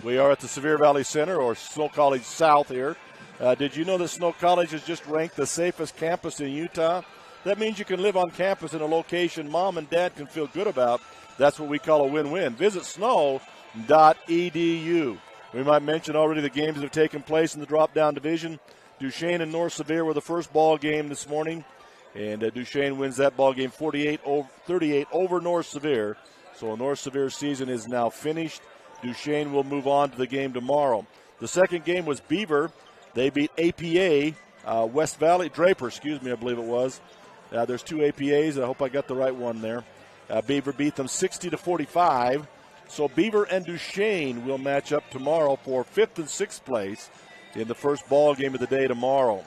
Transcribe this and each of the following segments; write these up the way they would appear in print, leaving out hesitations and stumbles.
We are at the Sevier Valley Center, or Snow College South here. Did you know that Snow College is just ranked the safest campus in Utah? That means you can live on campus in a location mom and dad can feel good about. That's what we call a win-win. Visit snow.edu. We might mention already the games that have taken place in the drop-down division. Duchesne and North Sevier were the first ball game this morning, and Duchesne wins that ball game 38 over North Sevier. So North Sevier's season is now finished. Duchesne will move on to the game tomorrow. The second game was Beaver. They beat APA, West Valley, Draper, I believe it was. There's two APAs. I hope I got the right one there. Beaver beat them 60-45. So Beaver and Duchesne will match up tomorrow for 5th and 6th place in the first ball game of the day tomorrow.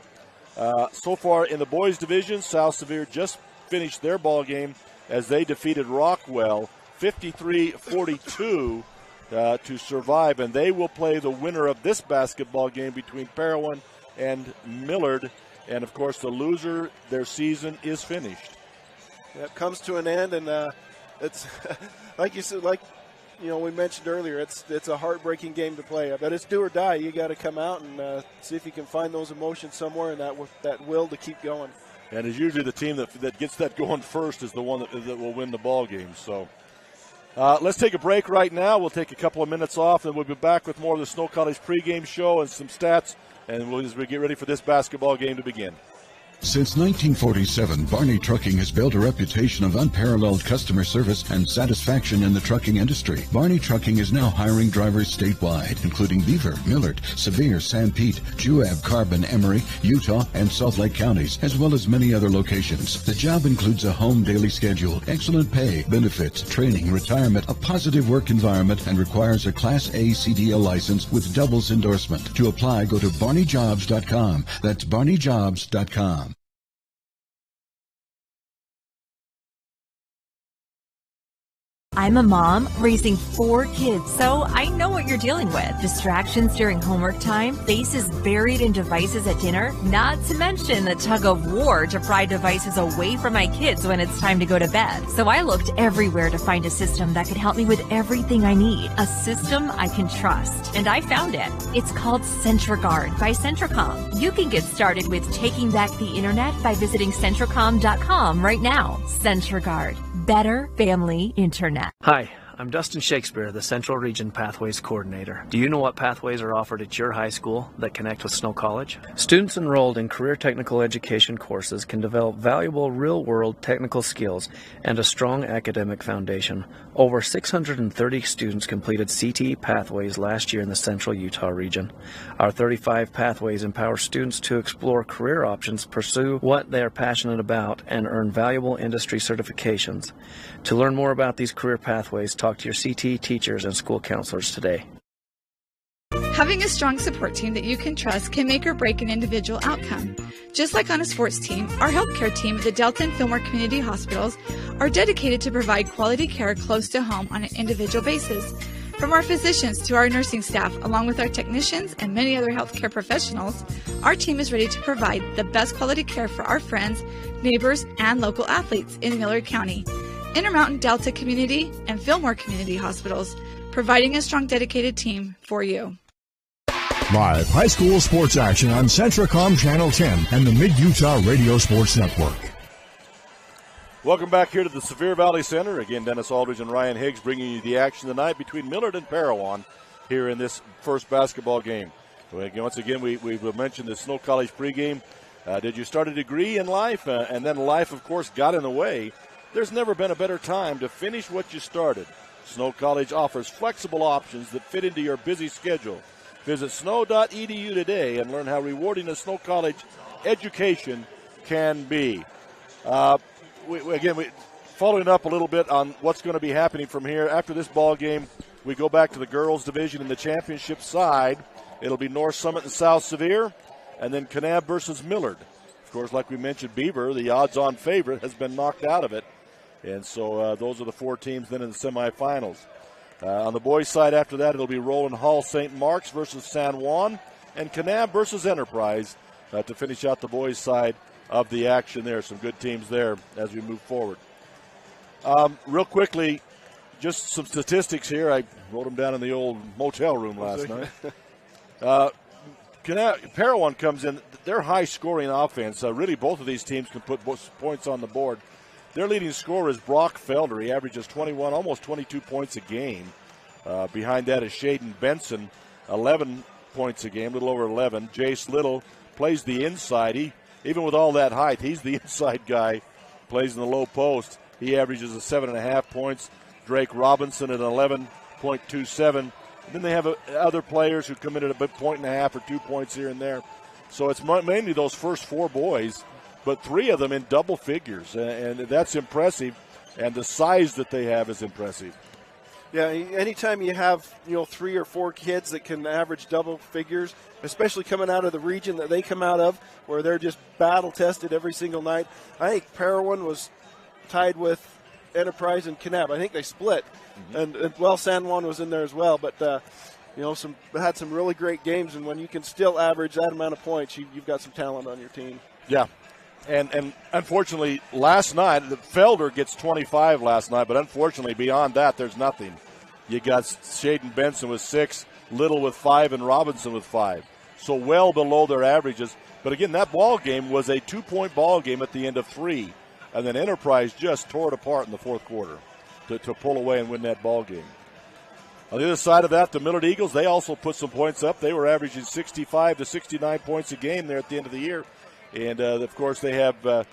So far in the boys division, South Sevier just finished their ball game as they defeated Rockwell 53-42 to survive, and they will play the winner of this basketball game between Parowan and Millard. And of course, the loser, their season is finished. Yeah, it comes to an end, and it's like you said, we mentioned earlier, it's a heartbreaking game to play. But it's do or die. You got to come out and see if you can find those emotions somewhere and that will to keep going. And it's usually the team that gets that going first is the one that will win the ball game. So let's take a break right now. We'll take a couple of minutes off, and we'll be back with more of the Snow College pregame show and some stats, and as we get ready for this basketball game to begin. Since 1947, Barney Trucking has built a reputation of unparalleled customer service and satisfaction in the trucking industry. Barney Trucking is now hiring drivers statewide, including Beaver, Millard, Sevier, Sanpete, Juab, Carbon, Emery, Utah, and Salt Lake counties, as well as many other locations. The job includes a home daily schedule, excellent pay, benefits, training, retirement, a positive work environment, and requires a Class A CDL license with doubles endorsement. To apply, go to barneyjobs.com. That's barneyjobs.com. I'm a mom raising 4 kids, so I know what you're dealing with. Distractions during homework time, faces buried in devices at dinner, not to mention the tug of war to pry devices away from my kids when it's time to go to bed. So I looked everywhere to find a system that could help me with everything I need. A system I can trust. And I found it. It's called CentraGuard by Centracom. You can get started with taking back the internet by visiting Centracom.com right now. CentraGuard. Better family internet. Hi, I'm Dustin Shakespeare, the Central Region Pathways Coordinator. Do you know what pathways are offered at your high school that connect with Snow College? Students enrolled in career technical education courses can develop valuable real-world technical skills and a strong academic foundation. Over 630 students completed CTE pathways last year in the Central Utah region. Our 35 pathways empower students to explore career options, pursue what they are passionate about, and earn valuable industry certifications. To learn more about these career pathways, talk to your CTE teachers and school counselors today. Having a strong support team that you can trust can make or break an individual outcome. Just like on a sports team, our healthcare team at the Delta and Fillmore Community Hospitals are dedicated to provide quality care close to home on an individual basis. From our physicians to our nursing staff, along with our technicians and many other healthcare professionals, our team is ready to provide the best quality care for our friends, neighbors, and local athletes in Millard County. Intermountain Delta Community and Fillmore Community Hospitals, providing a strong dedicated team for you. Live high school sports action on Centracom Channel 10 and the Mid-Utah Radio Sports Network. Welcome back here to the Sevier Valley Center. Again, Dennis Aldridge and Ryan Higgs bringing you the action tonight between Millard and Parowan here in this first basketball game. Once again, we mentioned the Snow College pregame. Did you start a degree in life? And then life, of course, got in the way. There's never been a better time to finish what you started. Snow College offers flexible options that fit into your busy schedule. Visit snow.edu today and learn how rewarding a Snow College education can be. Following up a little bit on what's going to be happening from here. After this ball game, we go back to the girls' division in the championship side. It'll be North Summit and South Sevier, and then Kanab versus Millard. Of course, like we mentioned, Beaver, the odds-on favorite, has been knocked out of it. And so those are the 4 teams then in the semifinals. On the boys' side after that, it'll be Roland Hall St. Mark's versus San Juan, and Kanab versus Enterprise to finish out the boys' side of the action there. Some good teams there as we move forward. Real quickly, just some statistics here. I wrote them down in the old motel room last night. Parowan comes in. Their high-scoring offense, really both of these teams can put points on the board. Their leading scorer is Brock Felder. He averages 21, almost 22 points a game. Behind that is Shaden Benson, 11 points a game, a little over 11. Jace Little plays the inside. Even with all that height, he's the inside guy, plays in the low post. He averages 7.5 points. Drake Robinson at 11.27. And then they have other players who come in at a point and a half or 2 points here and there. So it's mainly those first four boys, but three of them in double figures, and that's impressive. And the size that they have is impressive. Yeah, anytime you have 3 or 4 kids that can average double figures, especially coming out of the region that they come out of, where they're just battle tested every single night. I think Parowan was tied with Enterprise and Kanab. I think they split, and San Juan was in there as well. But had some really great games, and when you can still average that amount of points, you've got some talent on your team. Yeah. And unfortunately, last night, Felder gets 25 last night, but unfortunately, beyond that, there's nothing. You got Shaden Benson with 6, Little with 5, and Robinson with 5. So well below their averages. But again, that ball game was a 2-point ball game at the end of 3. And then Enterprise just tore it apart in the fourth quarter to pull away and win that ball game. On the other side of that, the Millard Eagles, they also put some points up. They were averaging 65 to 69 points a game there at the end of the year. And, of course, they have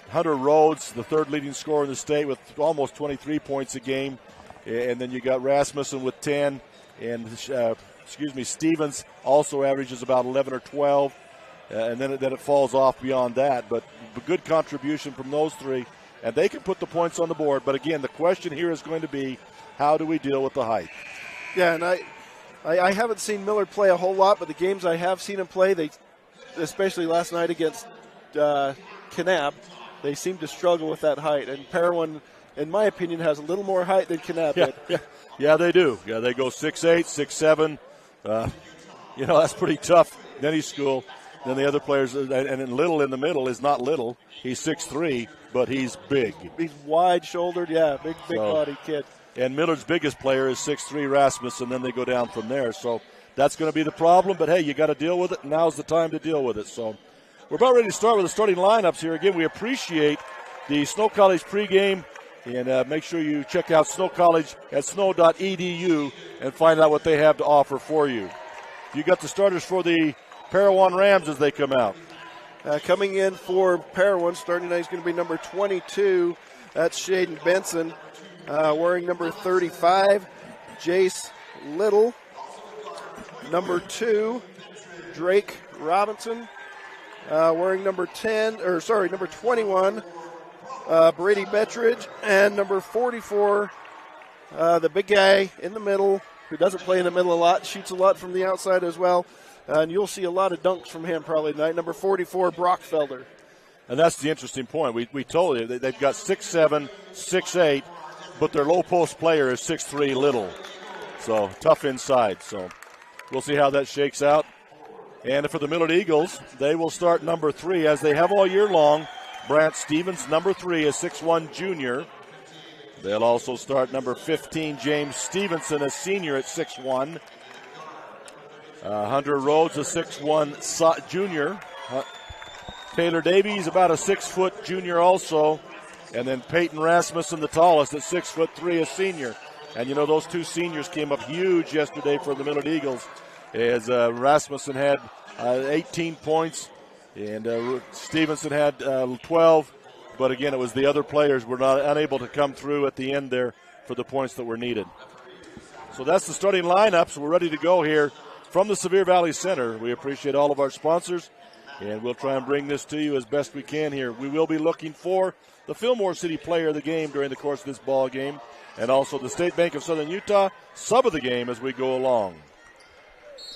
Hunter Rhodes, the third leading scorer in the state, with almost 23 points a game. And then you got Rasmussen with 10. And, Stevens also averages about 11 or 12. And then it falls off beyond that. But a good contribution from those three. And they can put the points on the board. But, again, the question here is going to be, how do we deal with the height? Yeah, and I haven't seen Millard play a whole lot, but the games I have seen him play, especially last night against Kanab, they seem to struggle with that height. And Parowan, in my opinion, has a little more height than Kanab did. Yeah, they do. Yeah, they go 6'8", 6'7". That's pretty tough in any school. Then the other players, and then Little in the middle is not little. He's 6'3", but he's big. He's wide-shouldered, big body kid. And Millard's biggest player is 6'3", Rasmussen, and then they go down from there. So that's going to be the problem. But, hey, you got to deal with it, and now's the time to deal with it. So we're about ready to start with the starting lineups here. Again, we appreciate the Snow College pregame. And make sure you check out Snow College at snow.edu and find out what they have to offer for you. You got the starters for the Parowan Rams as they come out. Coming in for Parowan, starting tonight is going to be number 22. That's Shaden Benson. Wearing number 35, Jace Little. Number 2, Drake Robinson. Wearing number 21, Brady Bettridge. And number 44, the big guy in the middle, who doesn't play in the middle a lot, shoots a lot from the outside as well. And you'll see a lot of dunks from him probably tonight. Number 44, Brock Felder. And that's the interesting point. We told you they've got 6'7", 6'8", but their low post player is 6'3", Little. So tough inside. So we'll see how that shakes out. And for the Millard Eagles, they will start number 3, as they have all year long. Brant Stevens, number 3, a 6'1" junior. They'll also start number 15, James Stevenson, a senior at 6'1". Hunter Rhodes, a 6'1" junior. Taylor Davies, about a 6-foot junior also. And then Peyton Rasmussen, the tallest, at 6'3", a senior. And, those two seniors came up huge yesterday for the Millard Eagles, as Rasmussen had 18 points and Stevenson had 12. But, again, it was the other players were unable to come through at the end there for the points that were needed. So that's the starting lineup. So we're ready to go here from the Sevier Valley Center. We appreciate all of our sponsors, and we'll try and bring this to you as best we can here. We will be looking for the Fillmore City player of the game during the course of this ball game, and also the State Bank of Southern Utah sub of the game as we go along.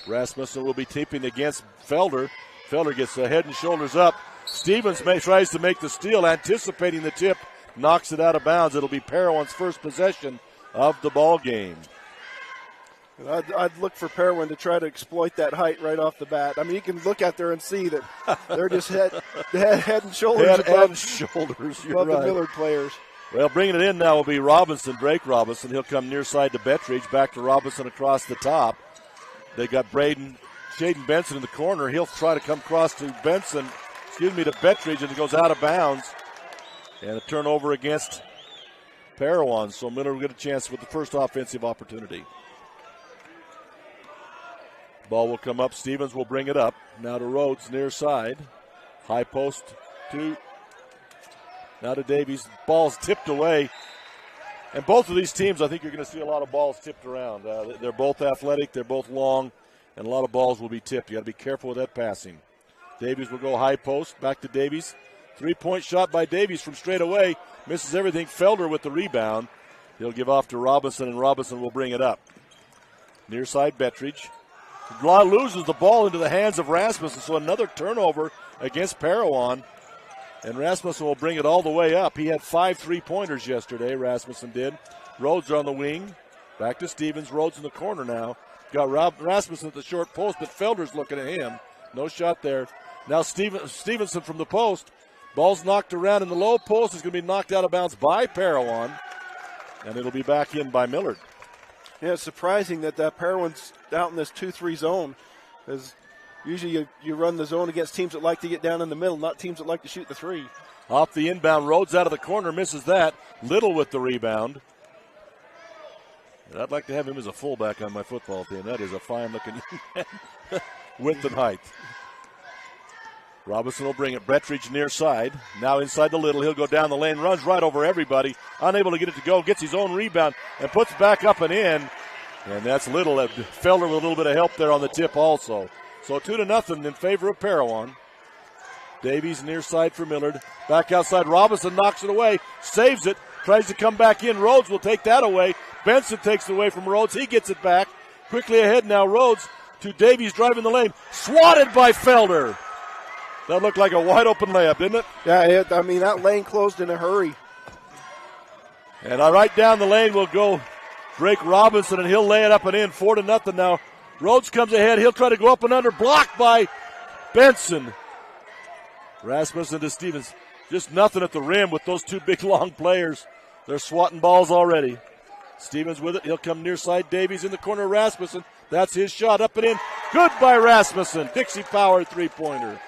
Rasmussen will be tipping against Felder. Felder gets the head and shoulders up. Stevens tries to make the steal, anticipating the tip, knocks it out of bounds. It'll be Parowan's first possession of the ball game. I'd look for Parowan to try to exploit that height right off the bat. I mean, you can look out there and see that they're just head and shoulders above shoulders. the Millard players. Well, bringing it in now will be Robinson, Drake Robinson. He'll come near side to Bettridge, back to Robinson across the top. They got Shaden Benson in the corner. He'll try to come across to Bettridge, and it goes out of bounds. And a turnover against Parowan. So Miller will get a chance with the first offensive opportunity. Ball will come up. Stevens will bring it up. Now to Rhodes, near side. High post now to Davies. Ball's tipped away. And both of these teams, I think you're going to see a lot of balls tipped around. They're both athletic. They're both long. And a lot of balls will be tipped. You got to be careful with that passing. Davies will go high post. Back to Davies. 3-point shot by Davies from straight away. Misses everything. Felder with the rebound. He'll give off to Robinson, and Robinson will bring it up. Near side, Bettridge. Loses the ball into the hands of Rasmussen, so another turnover against Parowan. And Rasmussen will bring it all the way up. He had 5 3-pointers yesterday, Rasmussen did. Rhodes on the wing. Back to Stevens. Rhodes in the corner now. Got Rasmussen at the short post, but Felder's looking at him. No shot there. Now Stevenson from the post. Ball's knocked around in the low post. It's going to be knocked out of bounds by Parowan. And it'll be back in by Millard. Yeah, it's surprising that Parowan's out in this 2-3 zone. Because usually you run the zone against teams that like to get down in the middle, not teams that like to shoot the three. Off the inbound, Rhodes out of the corner, misses that. Little with the rebound. And I'd like to have him as a fullback on my football team. That is a fine-looking width and height. Robinson will bring it. Bettridge near side. Now inside the Little. He'll go down the lane, runs right over everybody. Unable to get it to go. Gets his own rebound and puts back up and in. And that's Little. Felder with a little bit of help there on the tip also. So 2-0 in favor of Parowan. Davies near side for Millard. Back outside. Robinson knocks it away. Saves it. Tries to come back in. Rhodes will take that away. Benson takes it away from Rhodes. He gets it back. Quickly ahead now. Rhodes to Davies driving the lane. Swatted by Felder. That looked like a wide open layup, didn't it? Yeah, that lane closed in a hurry. And right down the lane will go Drake Robinson, and he'll lay it up and in. 4-0 now. Rhodes comes ahead. He'll try to go up and under. Blocked by Benson. Rasmussen to Stevens. Just nothing at the rim with those two big, long players. They're swatting balls already. Stevens with it. He'll come near side. Davies in the corner. Rasmussen. That's his shot. Up and in. Good by Rasmussen. Dixie Power 3-pointer.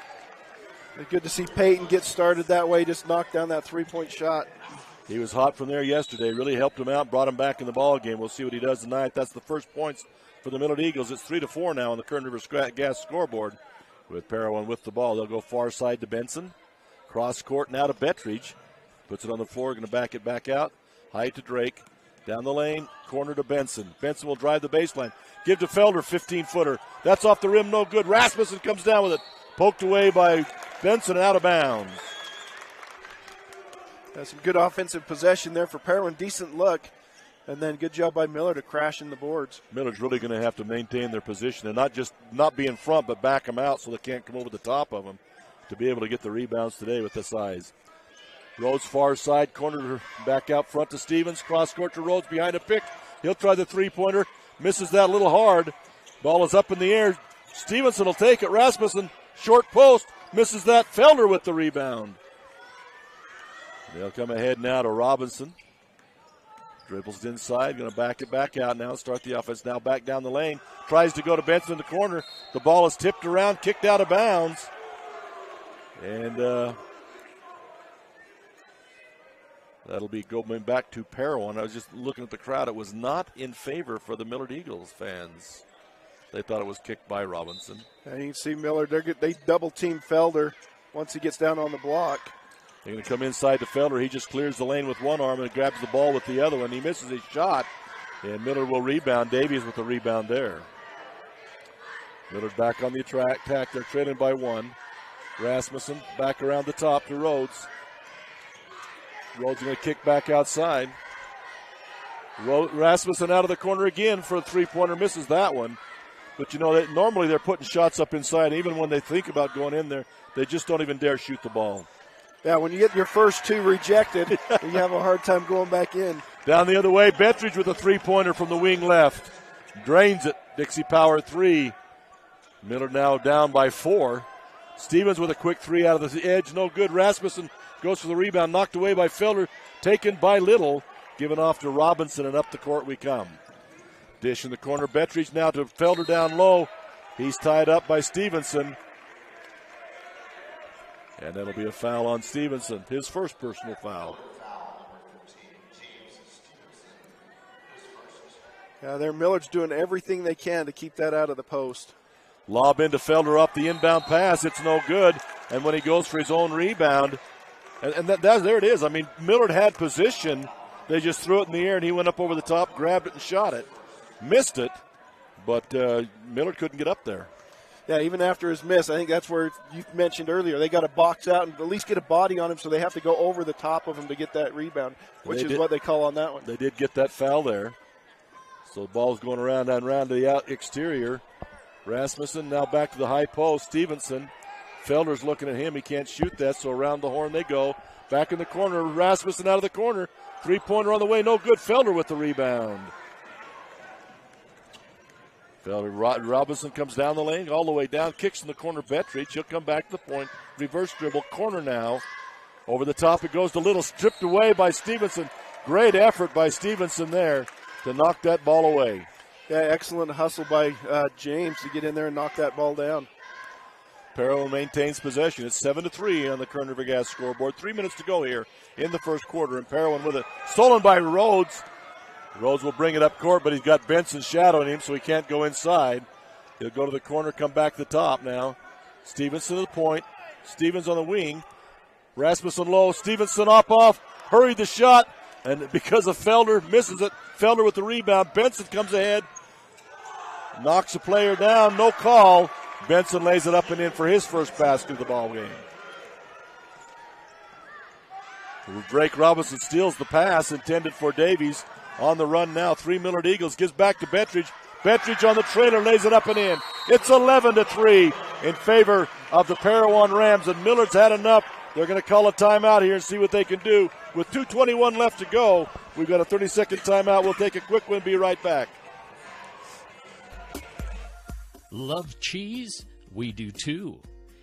Good to see Peyton get started that way, just knock down that 3-point shot. He was hot from there yesterday, really helped him out, brought him back in the ball game. We'll see what he does tonight. That's the first points for the Millard Eagles. It's 3-4 now on the Kern River Gas scoreboard. With Parowan with the ball, they'll go far side to Benson. Cross court now to Bettridge. Puts it on the floor, going to back it back out. High to Drake. Down the lane, corner to Benson. Benson will drive the baseline. Give to Felder, 15-footer. That's off the rim, no good. Rasmussen comes down with it. Poked away by Benson and out of bounds. That's some good offensive possession there for Parowan. Decent look. And then good job by Miller to crash in the boards. Miller's really going to have to maintain their position and not be in front, but back them out so they can't come over the top of them to be able to get the rebounds today with the size. Rhodes far side, corner back out front to Stevens. Cross court to Rhodes behind a pick. He'll try the 3-pointer. Misses that a little hard. Ball is up in the air. Stevenson will take it. Rasmussen, short post. Misses that. Felder with the rebound. They'll come ahead now to Robinson. Dribbles inside, going to back it back out now, start the offense. Now back down the lane. Tries to go to Benson in the corner. The ball is tipped around, kicked out of bounds. And that'll be going back to Parowan. I was just looking at the crowd. It was not in favor for the Millard Eagles fans. They thought it was kicked by Robinson. And you can see Millard, they double-team Felder once he gets down on the block. They're going to come inside to Felder. He just clears the lane with one arm and grabs the ball with the other one. He misses his shot, and Millard will rebound. Davies with the rebound there. Millard back on the attack. They're trailing by one. Rasmussen back around the top to Rhodes. Rhodes going to kick back outside. Rasmussen out of the corner again for a 3-pointer. Misses that one. But, normally they're putting shots up inside. Even when they think about going in there, they just don't even dare shoot the ball. Yeah, when you get your first two rejected, you have a hard time going back in. Down the other way, Bettridge with a 3-pointer from the wing left. Drains it. Dixie Power 3. Millard now down by 4. Stevens with a quick 3 out of the edge. No good. Rasmussen goes for the rebound, knocked away by Felder, taken by Little, given off to Robinson, and up the court we come. Dish in the corner, Bettridge now to Felder down low. He's tied up by Stevenson. And that'll be a foul on Stevenson, his first personal foul. There, Millard's doing everything they can to keep that out of the post. Lob into Felder up the inbound pass. It's no good. And when he goes for his own rebound, and there it is. I mean, Millard had position. They just threw it in the air, and he went up over the top, grabbed it, and shot it. Missed it, but Millard couldn't get up there. Yeah, even after his miss, I think that's where you mentioned earlier. They got to box out and at least get a body on him, so they have to go over the top of him to get that rebound, which is what they call on that one. They did get that foul there. So the ball's going around and around to the out exterior. Rasmussen now back to the high post. Stevenson. Felder's looking at him. He can't shoot that, so around the horn they go. Back in the corner. Rasmussen out of the corner. Three-pointer on the way. No good. Felder with the rebound. Felder, Robinson comes down the lane, all the way down. Kicks in the corner. Bettridge. He'll come back to the point. Reverse dribble. Corner now. Over the top it goes to Little. Stripped away by Stevenson. Great effort by Stevenson there to knock that ball away. Yeah, excellent hustle by James to get in there and knock that ball down. Parowan maintains possession. It's 7-3 on the Kerner Gas scoreboard. 3 minutes to go here in the first quarter. And Parowan with it. Stolen by Rhodes. Rhodes will bring it up court, but he's got Benson shadowing him, so he can't go inside. He'll go to the corner, come back to the top now. Stevenson to the point. Stevens on the wing. Rasmussen low. Stevenson off. Hurried the shot. And because of Felder, misses it. Felder with the rebound. Benson comes ahead. Knocks a player down. No call. Benson lays it up and in for his first basket of the ball game. Drake Robinson steals the pass intended for Davies. On the run now. 3 Millard Eagles. Gives back to Bettridge. Bettridge on the trailer. Lays it up and in. It's 11-3 in favor of the Parowan Rams. And Millard's had enough. They're going to call a timeout here and see what they can do. With 2:21 left to go, we've got a 30-second timeout. We'll take a quick one, be right back. Love cheese? We do too.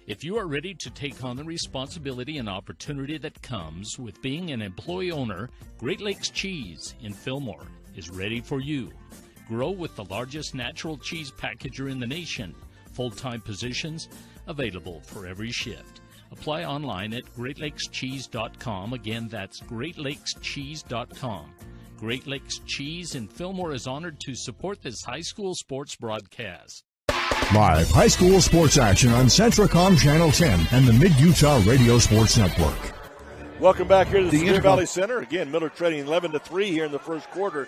If you are ready to take on the responsibility and opportunity that comes with being an employee owner, Great Lakes Cheese in Fillmore is ready for you. Grow with the largest natural cheese packager in the nation. Full-time positions available for every shift. Apply online at GreatLakesCheese.com. Again, that's GreatLakesCheese.com. Great Lakes Cheese in Fillmore is honored to support this high school sports broadcast. Live high school sports action on Centracom Channel 10 and the Mid-Utah Radio Sports Network. Welcome back here to the Severe Valley Center. Again, Millard trailing 11-3 here in the first quarter.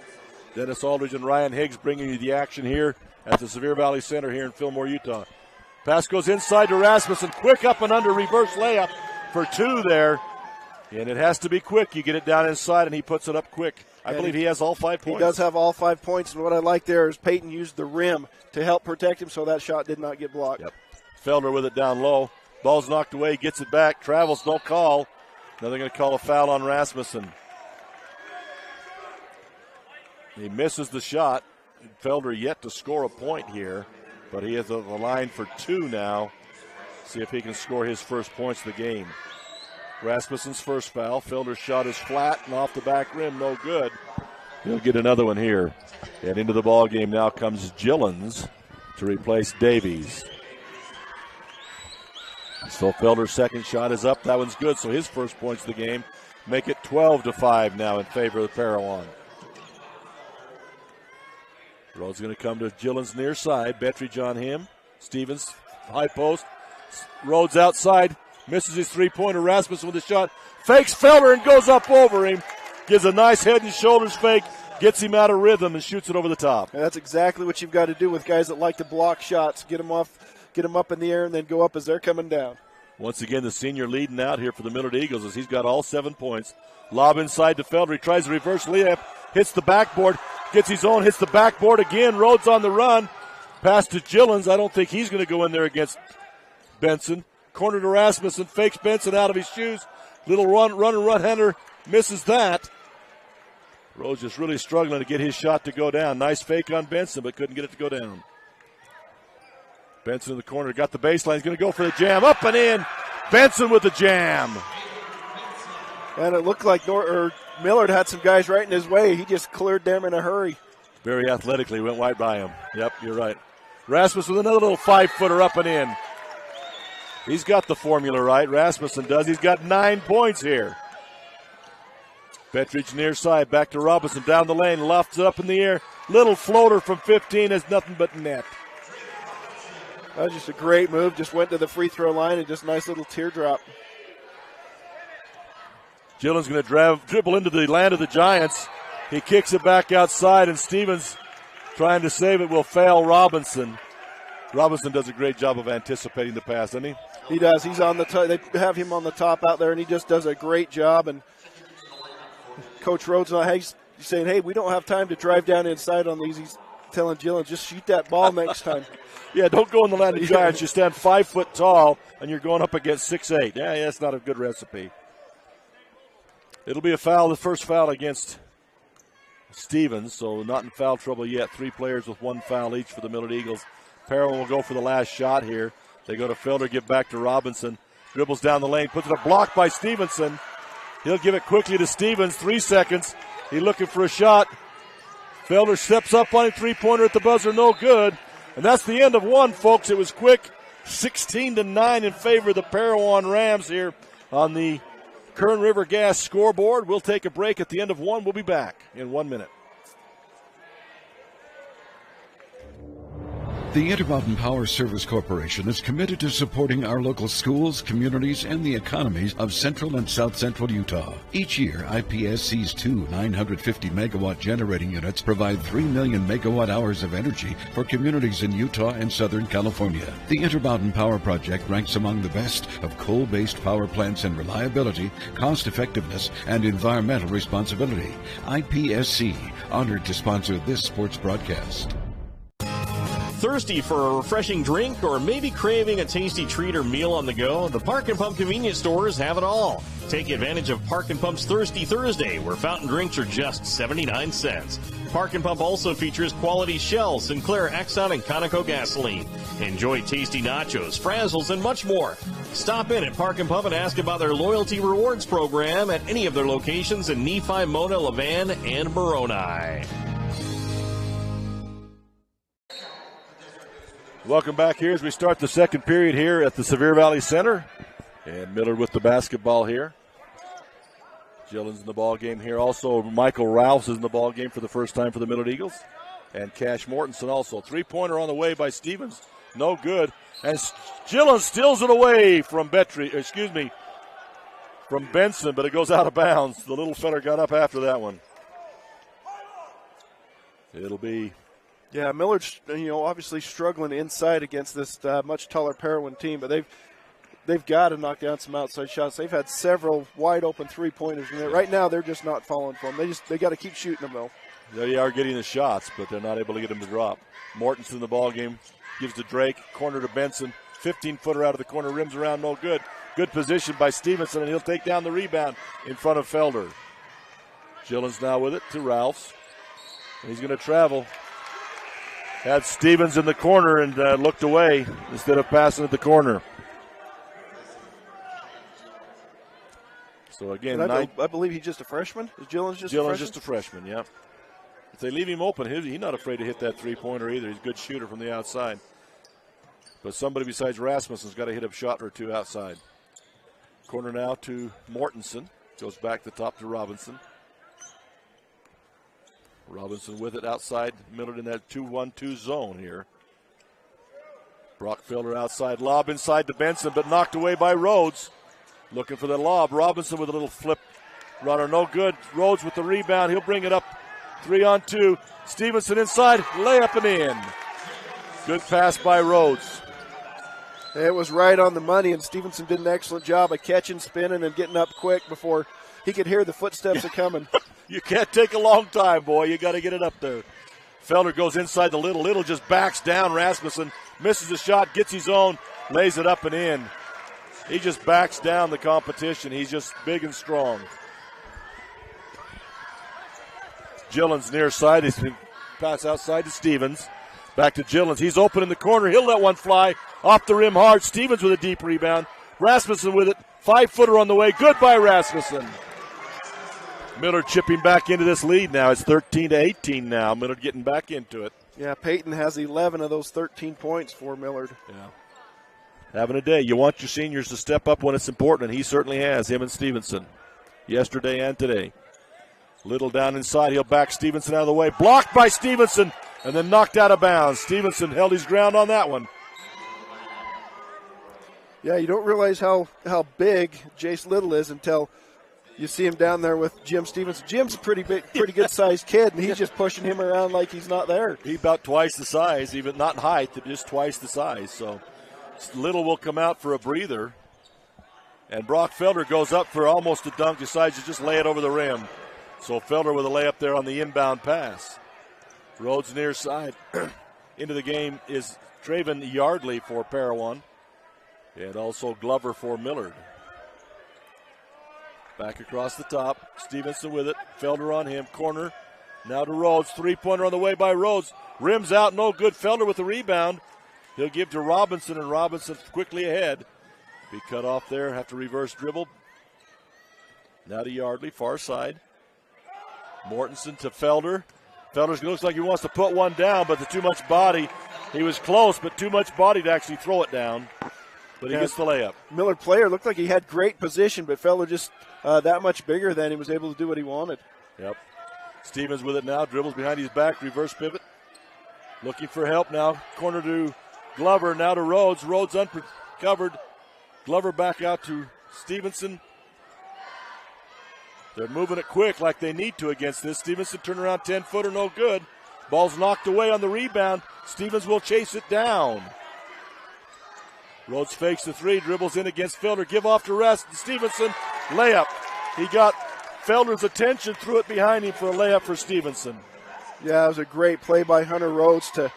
Dennis Aldridge and Ryan Higgs bringing you the action here at the Severe Valley Center here in Fillmore, Utah. Pass goes inside to Rasmussen. Quick up and under reverse layup for two there. And it has to be quick. You get it down inside, and he puts it up quick. I believe he has all 5 points. He does have all 5 points, and what I like there is Peyton used the rim to help protect him so that shot did not get blocked. Yep. Felder with it down low. Ball's knocked away, gets it back, travels, no call. Now they're going to call a foul on Rasmussen. He misses the shot. Felder yet to score a point here, but he has a line for two now. See if he can score his first points of the game. Rasmussen's first foul. Felder's shot is flat and off the back rim, no good. He'll get another one here. And into the ball game now comes Gillens to replace Davies. So Felder's second shot is up. That one's good, so his first points of the game make it 12-5 now in favor of the Parowan. Rhodes going to come to Gillens near side. Bettridge on him. Stevens, high post. Rhodes outside. Misses his three-pointer. Rasmussen with a shot. Fakes Felder and goes up over him. Gives a nice head and shoulders fake. Gets him out of rhythm and shoots it over the top. And that's exactly what you've got to do with guys that like to block shots. Get them up in the air and then go up as they're coming down. Once again, the senior leading out here for the Millard Eagles as he's got all 7 points. Lob inside to Felder. He tries a reverse layup. Hits the backboard. Gets his own. Hits the backboard again. Rhodes on the run. Pass to Gillens. I don't think he's going to go in there against Benson. Corner to Rasmussen. Fakes Benson out of his shoes. Little run-hander. Misses that. Rhodes just really struggling to get his shot to go down. Nice fake on Benson, but couldn't get it to go down. Benson in the corner. Got the baseline. He's going to go for the jam. Up and in. Benson with the jam. And it looked like Millard had some guys right in his way. He just cleared them in a hurry. Very athletically, went right by him. Yep, you're right. Rasmussen with another little 5-footer up and in. He's got the formula right. Rasmussen does. He's got 9 points here. Petrich near side, back to Robinson, down the lane, lofts it up in the air. Little floater from 15 has nothing but net. That was just a great move. Just went to the free throw line and just a nice little teardrop. Gillen's going to dribble into the land of the Giants. He kicks it back outside, and Stevens trying to save it will fail Robinson. Robinson does a great job of anticipating the pass, doesn't he? He does. He's on the top. They have him on the top out there, and he just does a great job. And Coach Rhodes he's saying, hey, we don't have time to drive down inside on these. He's telling Gillen, just shoot that ball next time. Yeah, don't go in the land of the Giants. You stand 5 foot tall, and you're going up against 6'8". Yeah, that's not a good recipe. It'll be a foul, the first foul against Stevens, so not in foul trouble yet. 3 players with 1 foul each for the Millard Eagles. Parowan will go for the last shot here. They go to Felder, give back to Robinson. Dribbles down the lane, puts it a block by Stevenson. He'll give it quickly to Stevens, 3 seconds. He's looking for a shot. Felder steps up on a 3-pointer at the buzzer, no good. And that's the end of one, folks. It was quick, 16-9 in favor of the Parowan Rams here on the Kern River Gas scoreboard. We'll take a break at the end of one. We'll be back in 1 minute. The Intermountain Power Service Corporation is committed to supporting our local schools, communities, and the economies of central and south central Utah. Each year, IPSC's 2 950-megawatt generating units provide 3 million megawatt hours of energy for communities in Utah and Southern California. The Intermountain Power Project ranks among the best of coal-based power plants in reliability, cost-effectiveness, and environmental responsibility. IPSC, honored to sponsor this sports broadcast. Thirsty for a refreshing drink or maybe craving a tasty treat or meal on the go? The Park and Pump convenience stores have it all. Take advantage of Park and Pump's Thirsty Thursday, where fountain drinks are just 79 cents. Park and Pump also features quality Shell, Sinclair, Exxon, and Conoco gasoline. Enjoy tasty nachos, frazzles, and much more. Stop in at Park and Pump and ask about their loyalty rewards program at any of their locations in Nephi, Mona, Levan, and Moroni. Welcome back here as we start the second period here at the Sevier Valley Center. And Millard with the basketball here. Gillen's in the ball game here. Also, Michael Ralphs is in the ball game for the first time for the Millard Eagles. And Cash Mortensen also. 3-pointer on the way by Stevens. No good. And Gillen steals it away from from Benson, but it goes out of bounds. The little fella got up after that one. It'll be... Yeah, Millard's obviously struggling inside against this much taller Parowan team, but they've got to knock down some outside shots. They've had several wide open 3-pointers, and right now they're just not falling for them. They got to keep shooting them though. They are getting the shots, but they're not able to get them to drop. Mortensen in the ball game, gives to Drake, corner to Benson, 15-footer out of the corner, rims around, no good. Good position by Stevenson, and he'll take down the rebound in front of Felder. Gillen's now with it to Ralphs, and he's going to travel. Had Stevens in the corner and looked away instead of passing at the corner. So again, I believe he's just a freshman. Is Gillen's just a freshman? Just a freshman, yeah. If they leave him open, he's not afraid to hit that 3-pointer either. He's a good shooter from the outside. But somebody besides Rasmussen's got to hit a shot or two outside. Corner now to Mortensen. Goes back the top to Robinson. Robinson with it outside. Millard in that 2-1-2 zone here. Brock Felder outside. Lob inside to Benson, but knocked away by Rhodes. Looking for the lob. Robinson with a little flip runner. No good. Rhodes with the rebound. He'll bring it up. 3-on-2. Stevenson inside. Layup and in. Good pass by Rhodes. It was right on the money, and Stevenson did an excellent job of catching, spinning, and getting up quick before he could hear the footsteps coming. You can't take a long time, boy. You got to get it up there. Felder goes inside the Little. Little just backs down Rasmussen. Misses the shot, gets his own, lays it up and in. He just backs down the competition. He's just big and strong. Gillen's near side. He's been pass outside to Stevens. Back to Gillen's. He's open in the corner. He'll let one fly. Off the rim hard. Stevens with a deep rebound. Rasmussen with it. 5-footer on the way. Good by Rasmussen. Millard chipping back into this lead now. It's 13-18 now. Millard getting back into it. Yeah, Peyton has 11 of those 13 points for Millard. Yeah. Having a day. You want your seniors to step up when it's important, and he certainly has, him and Stevenson, yesterday and today. Little down inside. He'll back Stevenson out of the way. Blocked by Stevenson, and then knocked out of bounds. Stevenson held his ground on that one. Yeah, you don't realize how big Jace Little is until you see him down there with Jim Stevenson. Jim's a pretty good-sized kid, and he's just pushing him around like he's not there. He's about twice the size, even not in height, but just twice the size. So Little will come out for a breather. And Brock Felder goes up for almost a dunk, decides to just lay it over the rim. So Felder with a layup there on the inbound pass. Rhodes near side. Into the game is Traven Yardley for Parowan. And also Glover for Millard. Back across the top. Stevenson with it. Felder on him. Corner. Now to Rhodes. Three-pointer on the way by Rhodes. Rims out. No good. Felder with the rebound. He'll give to Robinson, and Robinson quickly ahead. Be cut off there. Have to reverse dribble. Now to Yardley. Far side. Mortensen to Felder. Felder looks like he wants to put one down, but too much body. He was close, but too much body to actually throw it down. But he gets the layup. Millard player looked like he had great position, but Felder just that much bigger than he was able to do what he wanted. Yep. Stevens with it now. Dribbles behind his back. Reverse pivot. Looking for help now. Corner to Glover. Now to Rhodes. Rhodes uncovered. Glover back out to Stevenson. They're moving it quick like they need to against this. Stevenson turn around 10-footer, no good. Ball's knocked away on the rebound. Stevens will chase it down. Rhodes fakes the three, dribbles in against Felder. Give off to rest. Stevenson, layup. He got Felder's attention, threw it behind him for a layup for Stevenson. Yeah, it was a great play by Hunter Rhodes to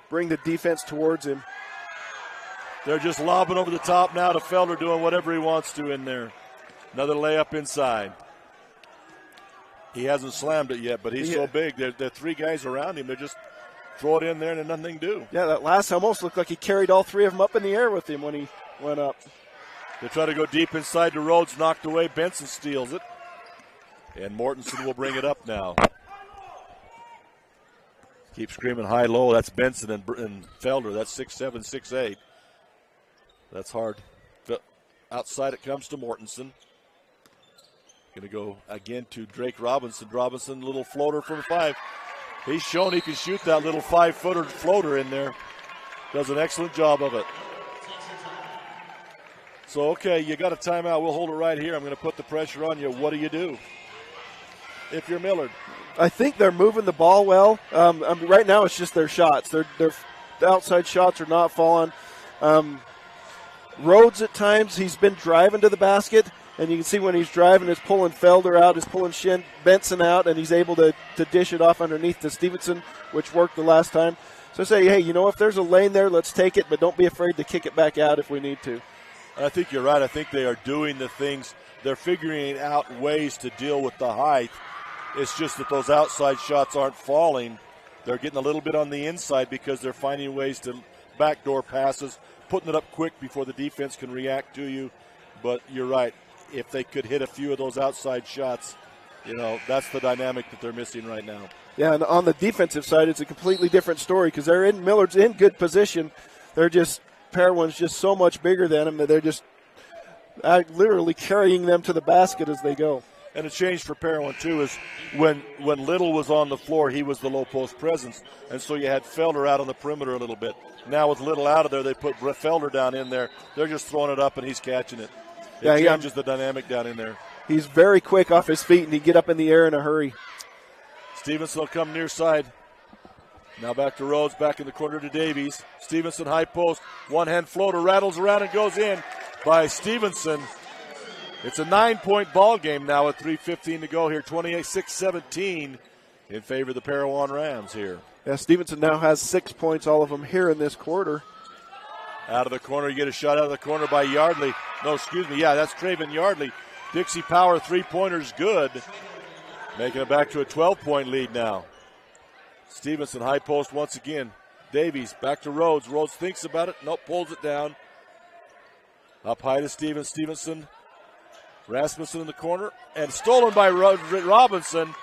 bring the defense towards him. They're just lobbing over the top now to Felder, doing whatever he wants to in there. Another layup inside. He hasn't slammed it yet, but he's so big. There are three guys around him. They just throw it in there and nothing to do. Yeah, that last almost looked like he carried all three of them up in the air with him when he went up. They try to go deep inside to Rhodes, knocked away. Benson steals it. And Mortensen will bring it up now. Keep screaming high-low. That's Benson and Felder. That's 6'7", 6'8". That's hard. Outside it comes to Mortensen. Going to go again to Drake Robinson. Robinson, little floater from 5. He's shown he can shoot that little 5-footer floater in there. Does an excellent job of it. So, okay, you got a timeout. We'll hold it right here. I'm going to put the pressure on you. What do you do if you're Millard? I think they're moving the ball well. Right now it's just their shots. Their outside shots are not falling. Rhodes at times, he's been driving to the basket, and you can see when he's driving, he's pulling Felder out, he's pulling Benson out, and he's able to dish it off underneath to Stevenson, which worked the last time. So I say, hey, if there's a lane there, let's take it, but don't be afraid to kick it back out if we need to. I think you're right. I think they are doing the things. They're figuring out ways to deal with the height. It's just that those outside shots aren't falling. They're getting a little bit on the inside because they're finding ways to backdoor passes, putting it up quick before the defense can react to you. But you're right. If they could hit a few of those outside shots, that's the dynamic that they're missing right now. Yeah, and on the defensive side, it's a completely different story because Millard's in good position. Parowan's just so much bigger than them that they're just literally carrying them to the basket as they go. And a change for Parowan, too, is when Little was on the floor, he was the low post presence. And so you had Felder out on the perimeter a little bit. Now with Little out of there, they put Felder down in there. They're just throwing it up, and he's catching it. It changes the dynamic down in there. He's very quick off his feet, and he get up in the air in a hurry. Stevenson will come near side. Now back to Rhodes, back in the corner to Davies. Stevenson high post, one-hand floater, rattles around and goes in by Stevenson. It's a 9-point ball game now with 3:15 to go here, 26-17 in favor of the Parowan Rams here. Yeah, Stevenson now has 6 points, all of them here in this quarter. Out of the corner, you get a shot out of the corner by Yardley. No, excuse me, that's Traven Yardley. Dixie Power three-pointer's good. Making it back to a 12-point lead now. Stevenson high post once again. Davies back to Rhodes. Rhodes thinks about it. Nope, pulls it down. Up high to Stevenson. Rasmussen in the corner, and stolen by Robinson.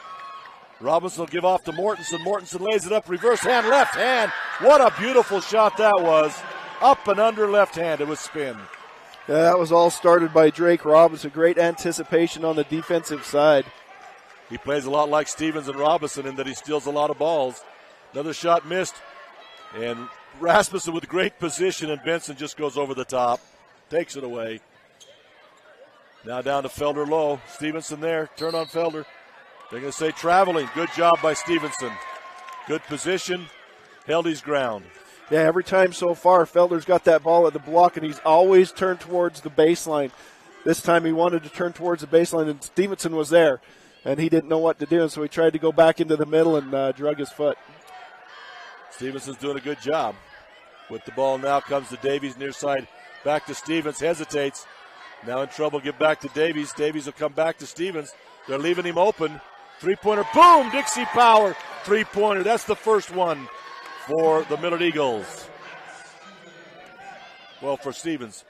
Robinson will give off to Mortensen. Mortensen lays it up, reverse hand, left hand. What a beautiful shot that was. Up and under left-handed with spin. Yeah, that was all started by Drake Robinson. Great anticipation on the defensive side. He plays a lot like Stevens and Robinson in that he steals a lot of balls. Another shot missed. And Rasmussen with great position, and Benson just goes over the top. Takes it away. Now down to Felder low. Stevenson there. Turn on Felder. They're going to say traveling. Good job by Stevenson. Good position. Held his ground. Yeah, every time so far, Felder's got that ball at the block, and he's always turned towards the baseline. This time he wanted to turn towards the baseline, and Stevenson was there, and he didn't know what to do, and so he tried to go back into the middle and drug his foot. Stevenson's doing a good job. With the ball now comes to Davies near side. Back to Stevens. Hesitates. Now in trouble. Give back to Davies. Davies will come back to Stevens. They're leaving him open. Three-pointer. Boom! Dixie Power. Three-pointer. That's the first one for the Millard Eagles. Well, for Stevens.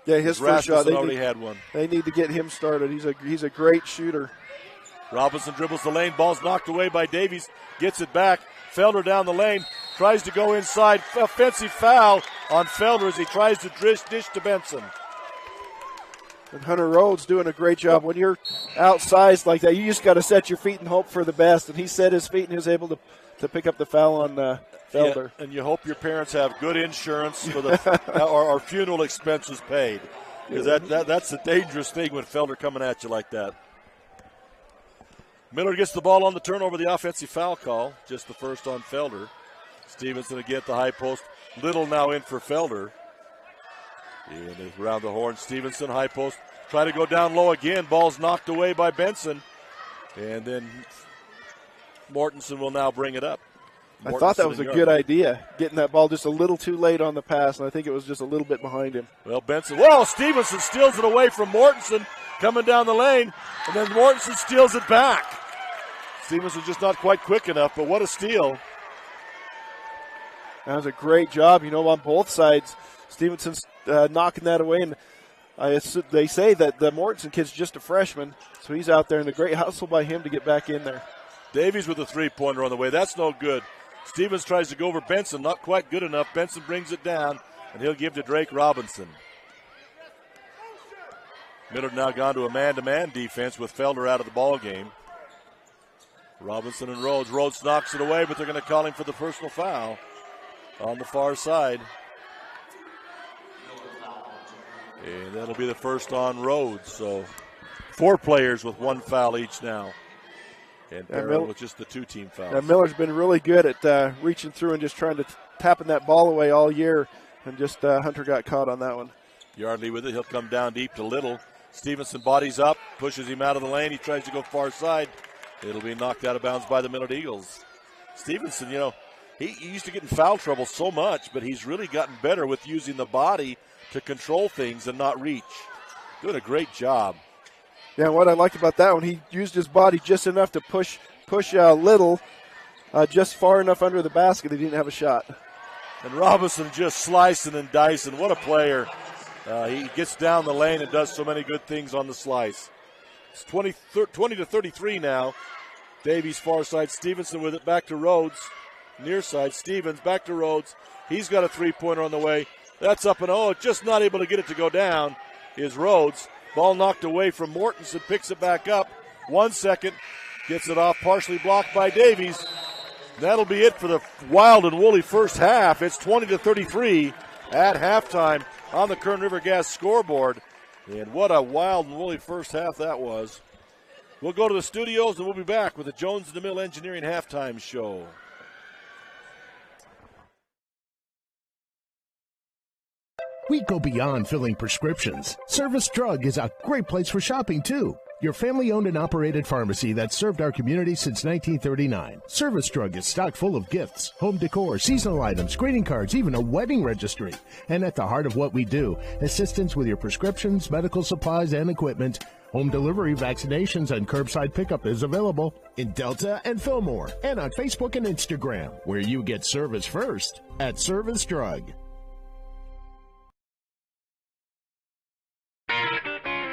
Yeah, his first shot. They already had one. They need to get him started. He's a great shooter. Robinson dribbles the lane. Ball's knocked away by Davies. Gets it back. Felder down the lane. Tries to go inside. Offensive foul on Felder as he tries to dish to Benson. And Hunter Rhodes doing a great job. When you're outsized like that, you just got to set your feet and hope for the best. And he set his feet and he was able to pick up the foul on Felder. Yeah, and you hope your parents have good insurance for the or funeral expenses paid. Because that's a dangerous thing when Felder coming at you like that. Millard gets the ball on the turnover, the offensive foul call. Just the first on Felder. Stevenson again at the high post. Little now in for Felder. And around the horn, Stevenson, high post. Try to go down low again. Ball's knocked away by Benson. And then Mortensen will now bring it up. I thought that was a good idea, getting that ball just a little too late on the pass, and I think it was just a little bit behind him. Well, Stevenson steals it away from Mortensen coming down the lane, and then Mortensen steals it back. Stevenson just not quite quick enough, but what a steal. That was a great job, on both sides. Stevenson's knocking that away, and they say that the Mortensen kid's just a freshman, so he's out there, and a great hustle by him to get back in there. Davies with a three-pointer on the way. That's no good. Stevens tries to go over Benson, not quite good enough. Benson brings it down, and he'll give to Drake Robinson. Millard now gone to a man-to-man defense with Felder out of the ball game. Robinson and Rhodes. Rhodes knocks it away, but they're going to call him for the personal foul on the far side. And that'll be the first on Rhodes. So 4 players with 1 foul each now. And Parowan with just the 2-team fouls. Yeah, Miller's been really good at reaching through and just trying to tapping that ball away all year. And just Hunter got caught on that one. Yardley with it. He'll come down deep to Little. Stevenson bodies up, pushes him out of the lane. He tries to go far side. It'll be knocked out of bounds by the Millard Eagles. Stevenson, he used to get in foul trouble so much, but he's really gotten better with using the body to control things and not reach. Doing a great job. Yeah, what I liked about that one, he used his body just enough to push Little just far enough under the basket he didn't have a shot. And Robinson just slicing and dicing. What a player. He gets down the lane and does so many good things on the slice. It's 20 to 33 now. Davies far side. Stevenson with it back to Rhodes. Near side. Stevens back to Rhodes. He's got a three-pointer on the way. That's up and just not able to get it to go down is Rhodes. Ball knocked away from Mortensen, picks it back up. 1 second, gets it off, partially blocked by Davies. That'll be it for the wild and woolly first half. It's 20 to 33 at halftime on the Kern River Gas scoreboard. And what a wild and woolly first half that was. We'll go to the studios and we'll be back with the Jones DeMille Engineering halftime show. We go beyond filling prescriptions. Service Drug is a great place for shopping, too. Your family-owned and operated pharmacy that served our community since 1939. Service Drug is stocked full of gifts, home decor, seasonal items, greeting cards, even a wedding registry. And at the heart of what we do, assistance with your prescriptions, medical supplies, and equipment. Home delivery, vaccinations, and curbside pickup is available in Delta and Fillmore, and on Facebook and Instagram, where you get service first at Service Drug.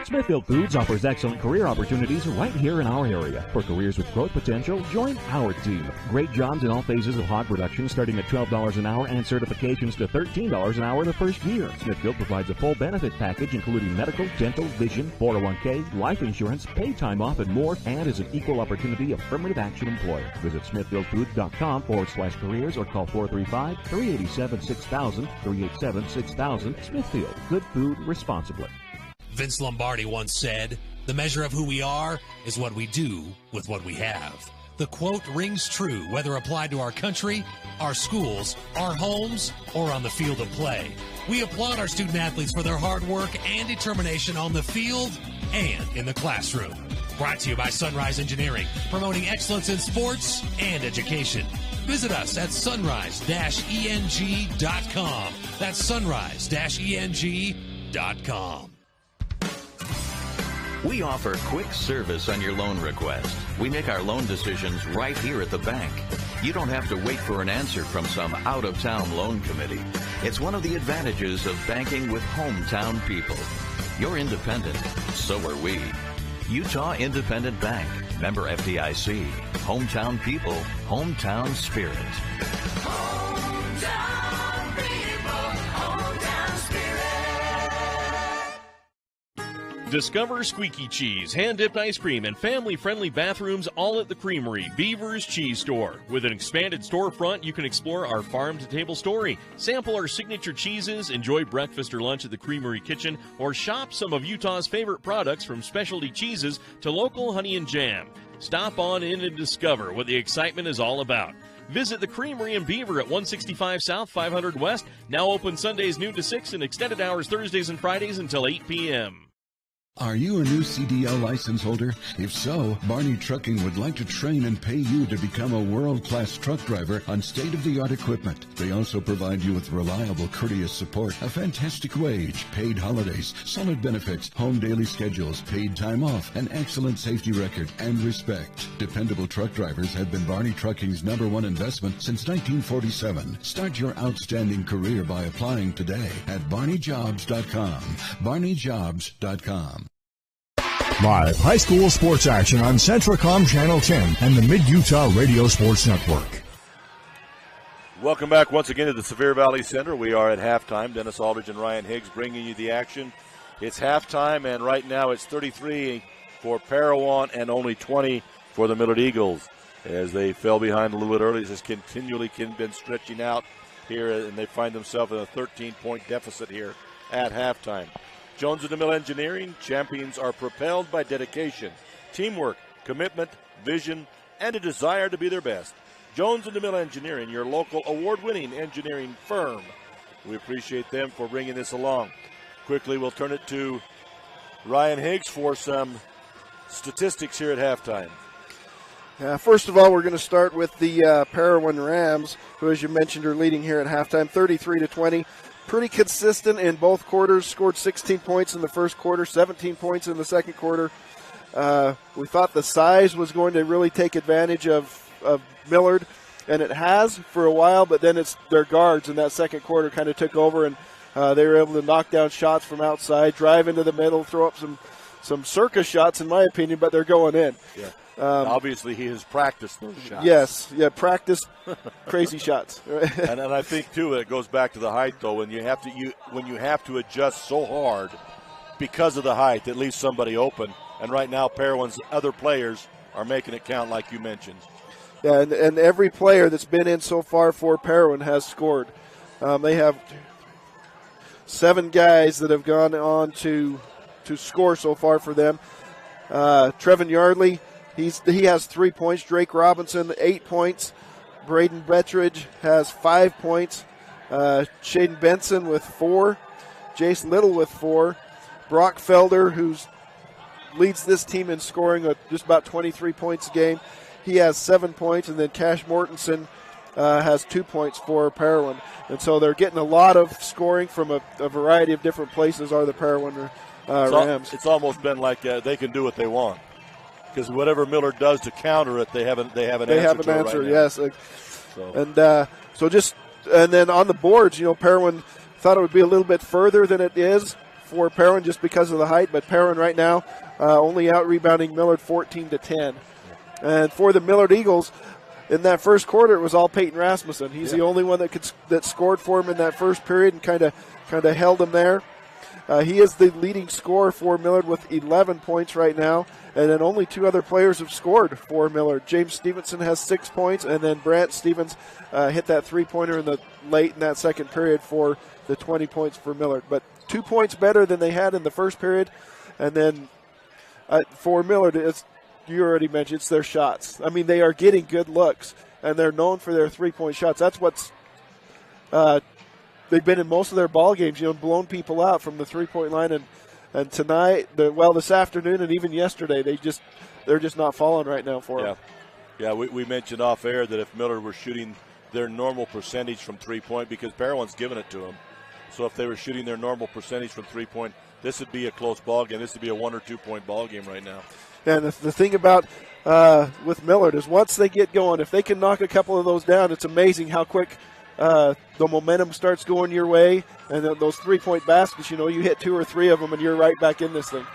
Smithfield Foods offers excellent career opportunities right here in our area. For careers with growth potential, join our team. Great jobs in all phases of hog production starting at $12 an hour and certifications to $13 an hour the first year. Smithfield provides a full benefit package including medical, dental, vision, 401k, life insurance, paid time off, and more, and is an equal opportunity affirmative action employer. Visit smithfieldfoods.com/careers or call 435-387-6000, 387-6000. Smithfield, good food responsibly. Vince Lombardi once said, "The measure of who we are is what we do with what we have." The quote rings true whether applied to our country, our schools, our homes, or on the field of play. We applaud our student athletes for their hard work and determination on the field and in the classroom. Brought to you by Sunrise Engineering, promoting excellence in sports and education. Visit us at sunrise-eng.com. That's sunrise-eng.com. We offer quick service on your loan request. We make our loan decisions right here at the bank. You don't have to wait for an answer from some out-of-town loan committee. It's one of the advantages of banking with hometown people. You're independent, so are we. Utah Independent Bank, member FDIC. Hometown people, hometown spirit. Hometown people, hometown spirit. Discover squeaky cheese, hand-dipped ice cream, and family-friendly bathrooms all at the Creamery, Beaver's Cheese Store. With an expanded storefront, you can explore our farm-to-table story, sample our signature cheeses, enjoy breakfast or lunch at the Creamery kitchen, or shop some of Utah's favorite products from specialty cheeses to local honey and jam. Stop on in and discover what the excitement is all about. Visit the Creamery in Beaver at 165 South, 500 West, now open Sundays noon to 6 and extended hours Thursdays and Fridays until 8 p.m. Are you a new CDL license holder? If so, Barney Trucking would like to train and pay you to become a world-class truck driver on state-of-the-art equipment. They also provide you with reliable, courteous support, a fantastic wage, paid holidays, solid benefits, home daily schedules, paid time off, an excellent safety record, and respect. Dependable truck drivers have been Barney Trucking's #1 investment since 1947. Start your outstanding career by applying today at barneyjobs.com. barneyjobs.com. Live high school sports action on Centracom Channel 10 and the Mid-Utah Radio Sports Network. Welcome back once again to the Sevier Valley Center. We are at halftime. Dennis Aldridge and Ryan Higgs bringing you the action. It's halftime, and right now it's 33 for Parowan and only 20 for the Millard Eagles. As they fell behind a little bit early, it's just continually been stretching out here, and they find themselves in a 13-point deficit here at halftime. Jones and DeMille Engineering, champions are propelled by dedication, teamwork, commitment, vision, and a desire to be their best. Jones and DeMille Engineering, your local award-winning engineering firm. We appreciate them for bringing this along. Quickly, we'll turn it to Ryan Higgs for some statistics here at halftime. First of all, we're going to start with the Parowan Rams, who, as you mentioned, are leading here at halftime, 33-20. Pretty consistent in both quarters, scored 16 points in the first quarter, 17 points in the second quarter. We thought the size was going to really take advantage of Millard, and it has for a while, but then it's their guards in that second quarter kind of took over, and they were able to knock down shots from outside, drive into the middle, throw up some circus shots, in my opinion, but they're going in. Yeah. Obviously, he has practiced those shots. Yes, practice crazy shots. and I think too, it goes back to the height though. When you have to adjust so hard because of the height, that leaves somebody open. And right now, Parowan's other players are making it count, like you mentioned. Yeah, and every player that's been in so far for Parowan has scored. They have 7 guys that have gone on to score so far for them. Trevin Yardley. He has 3 points. Drake Robinson, 8 points. Braden Betridge has 5 points. Shaden Benson with 4. Jace Little with 4. Brock Felder, who leads this team in scoring at just about 23 points a game. He has 7 points. And then Cash Mortensen has 2 points for Parowan. And so they're getting a lot of scoring from a variety of different places are the Parowan Rams. It's almost been like they can do what they want. Because whatever Millard does to counter it, they have an answer. Right yes. So. And then on the boards, Parowan thought it would be a little bit further than it is. for Parowan just because of the height, but Parowan right now only out-rebounding Millard 14-10. And for the Millard Eagles, in that first quarter, it was all Peyton Rasmussen. He's the only one that scored for him in that first period and kind of held him there. He is the leading scorer for Millard with 11 points right now, and then only 2 other players have scored for Millard. James Stevenson has 6 points, and then Brant Stevens hit that three-pointer late in that second period for the 20 points for Millard. But 2 points better than they had in the first period, and then for Millard, you already mentioned, it's their shots. I mean, they are getting good looks, and they're known for their three-point shots. That's what's they've been in most of their ball games, blown people out from the three-point line. And tonight, this afternoon and even yesterday, they're just not falling right now for them. Yeah, we mentioned off air that if Millard were shooting their normal percentage from three-point, because Parowan's given it to them, so if they were shooting their normal percentage from three-point, this would be a close ball game. This would be a 1 or 2 point ball game right now. And the thing about with Millard is once they get going, if they can knock a couple of those down, it's amazing how quick the momentum starts going your way. And those three-point baskets, you hit 2 or 3 of them and you're right back in this thing.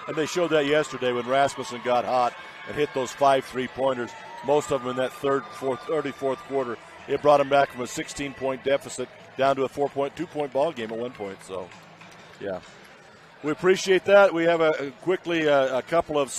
And they showed that yesterday when Rasmussen got hot and hit those 5 3-pointers, most of them in that early fourth quarter. It brought them back from a 16-point deficit down to a 2-point ball game at one point. So, yeah. We appreciate that. We have a couple of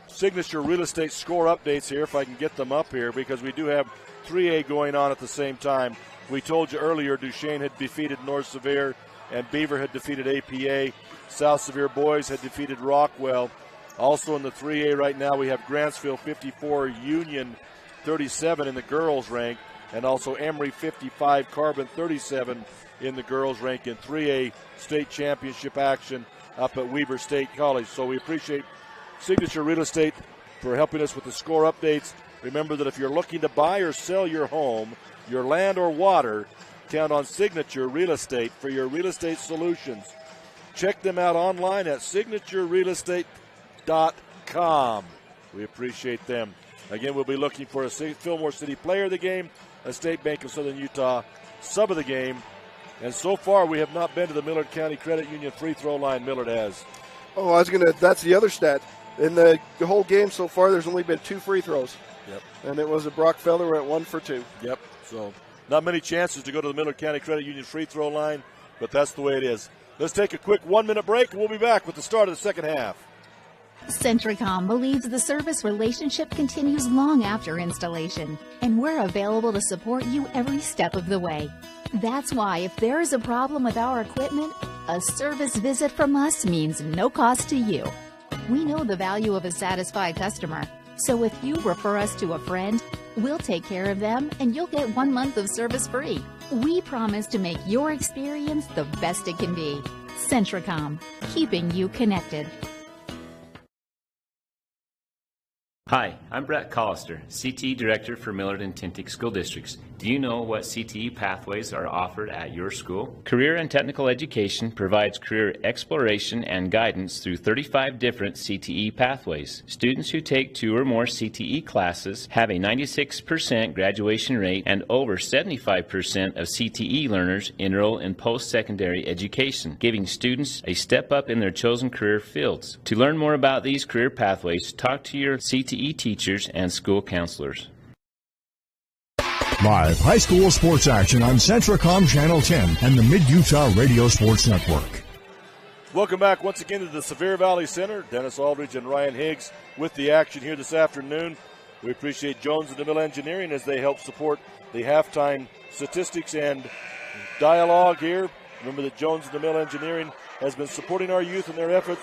Signature Real Estate score updates here, if I can get them up here, because we do have 3A going on at the same time. We told you earlier Duchesne had defeated North Sevier and Beaver had defeated APA. South Sevier boys had defeated Rockwell. Also in the 3A right now we have Grantsville 54, Union 37 in the girls rank, and also Emory 55, Carbon 37 in the girls rank in 3A state championship action up at Weber State College. So we appreciate Signature Real Estate for helping us with the score updates. Remember that if you're looking to buy or sell your home, your land or water, count on Signature Real Estate for your real estate solutions. Check them out online at signaturerealestate.com. We appreciate them. Again, we'll be looking for a Fillmore City Player of the Game, a State Bank of Southern Utah Sub of the Game. And so far, we have not been to the Millard County Credit Union free throw line. Millard has. Oh, that's the other stat. In the whole game so far, there's only been 2 free throws. Yep. And it was a Brock Felder at 1 for 2. Yep. So not many chances to go to the Millard County Credit Union free throw line, but that's the way it is. Let's take a quick 1-minute break, and we'll be back with the start of the second half. Centricom believes the service relationship continues long after installation, and we're available to support you every step of the way. That's why if there is a problem with our equipment, a service visit from us means no cost to you. We know the value of a satisfied customer, so if you refer us to a friend, we'll take care of them and you'll get 1 month of service free. We promise to make your experience the best it can be. Centricom, keeping you connected. Hi, I'm Brett Collister, CTE Director for Millard and Tintic School Districts. Do you know what CTE pathways are offered at your school? Career and Technical Education provides career exploration and guidance through 35 different CTE pathways. Students who take 2 or more CTE classes have a 96% graduation rate, and over 75% of CTE learners enroll in post-secondary education, giving students a step up in their chosen career fields. To learn more about these career pathways, talk to your CTE teachers and school counselors. Live high school sports action on Centricom Channel 10 and the Mid-Utah Radio Sports Network. Welcome back once again to the Sevier Valley Center. Dennis Aldridge and Ryan Higgs with the action here this afternoon. We appreciate Jones and DeMille Engineering as they help support the halftime statistics and dialogue here. Remember that Jones and DeMille Engineering has been supporting our youth in their efforts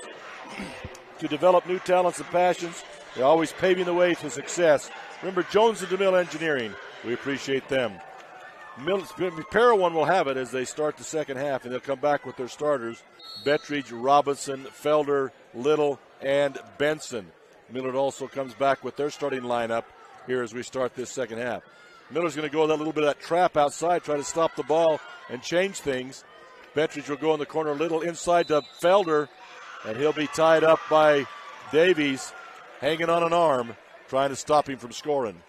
to develop new talents and passions. They're always paving the way to success. Remember, Jones and DeMille Engineering, we appreciate them. Parowan will have it as they start the second half, and they'll come back with their starters, Bettridge, Robinson, Felder, Little, and Benson. Millard also comes back with their starting lineup here as we start this second half. Millard's going to go with a little bit of that trap outside, try to stop the ball and change things. Bettridge will go in the corner, Little inside to Felder, and he'll be tied up by Davies, hanging on an arm, trying to stop him from scoring.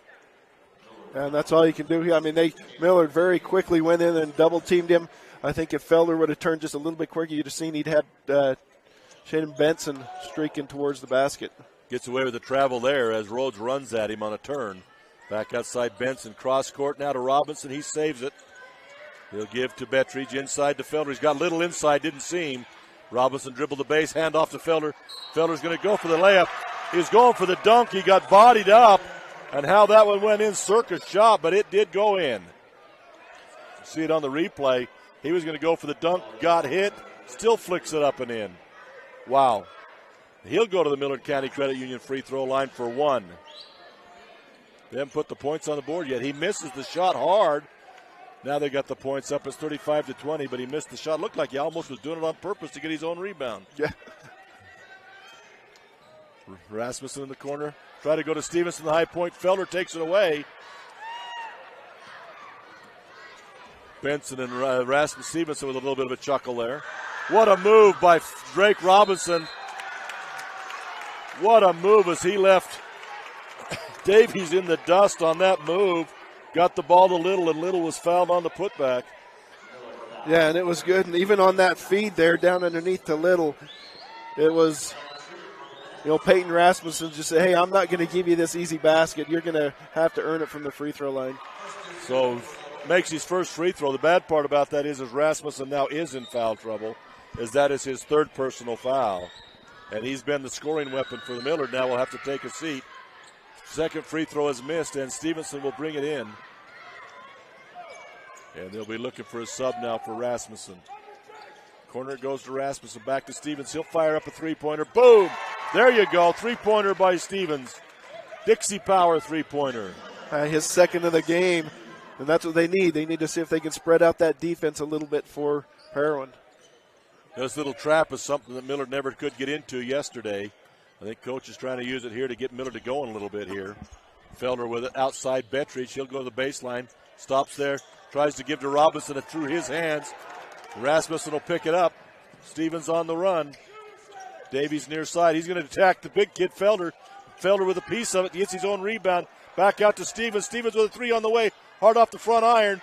And that's all you can do here. I mean, Millard very quickly went in and double-teamed him. I think if Felder would have turned just a little bit quicker, you'd have seen he'd had Shaden Benson streaking towards the basket. Gets away with the travel there as Rhodes runs at him on a turn. Back outside Benson, cross court now to Robinson. He saves it. He'll give to Bettridge, inside to Felder. He's got little inside, didn't see him. Robinson dribbled the base, hand off to Felder. Felder's going to go for the layup. He was going for the dunk. He got bodied up. And how that one went in, circus shot, but it did go in. See it on the replay. He was going to go for the dunk, got hit, still flicks it up and in. Wow. He'll go to the Millard County Credit Union free throw line for one. They haven't put the points on the board yet. He misses the shot hard. Now they got the points up. It's 35-20, but he missed the shot. Looked like he almost was doing it on purpose to get his own rebound. Yeah. Rasmussen in the corner. Try to go to Stevenson, the high point. Felder takes it away. Benson and Rasmus Stevenson with a little bit of a chuckle there. What a move by Drake Robinson. What a move as he left Davies in the dust on that move. Got the ball to Little, and Little was fouled on the putback. Yeah, and it was good. And even on that feed there down underneath to Little, it was, Peyton Rasmussen just said, hey, I'm not going to give you this easy basket. You're going to have to earn it from the free throw line. So makes his first free throw. The bad part about that is Rasmussen now is in foul trouble, as that is his third personal foul. And he's been the scoring weapon for the Millard. Now will have to take a seat. Second free throw is missed, and Stevenson will bring it in. And they'll be looking for a sub now for Rasmussen. Corner goes to Rasmussen, back to Stevens. He'll fire up a three-pointer. Boom! There you go, three-pointer by Stevens. Dixie Power three-pointer. His second of the game, and that's what they need. They need to see if they can spread out that defense a little bit for Parowan. This little trap is something that Millard never could get into yesterday. I think Coach is trying to use it here to get Millard to go in a little bit here. Felder with it outside Bettridge. He'll go to the baseline. Stops there. Tries to give to Robinson it through his hands. Rasmussen will pick it up. Stevens on the run. Davies near side. He's going to attack the big kid, Felder. Felder with a piece of it. He gets his own rebound. Back out to Stevens. Stevens with a three on the way. Hard off the front iron.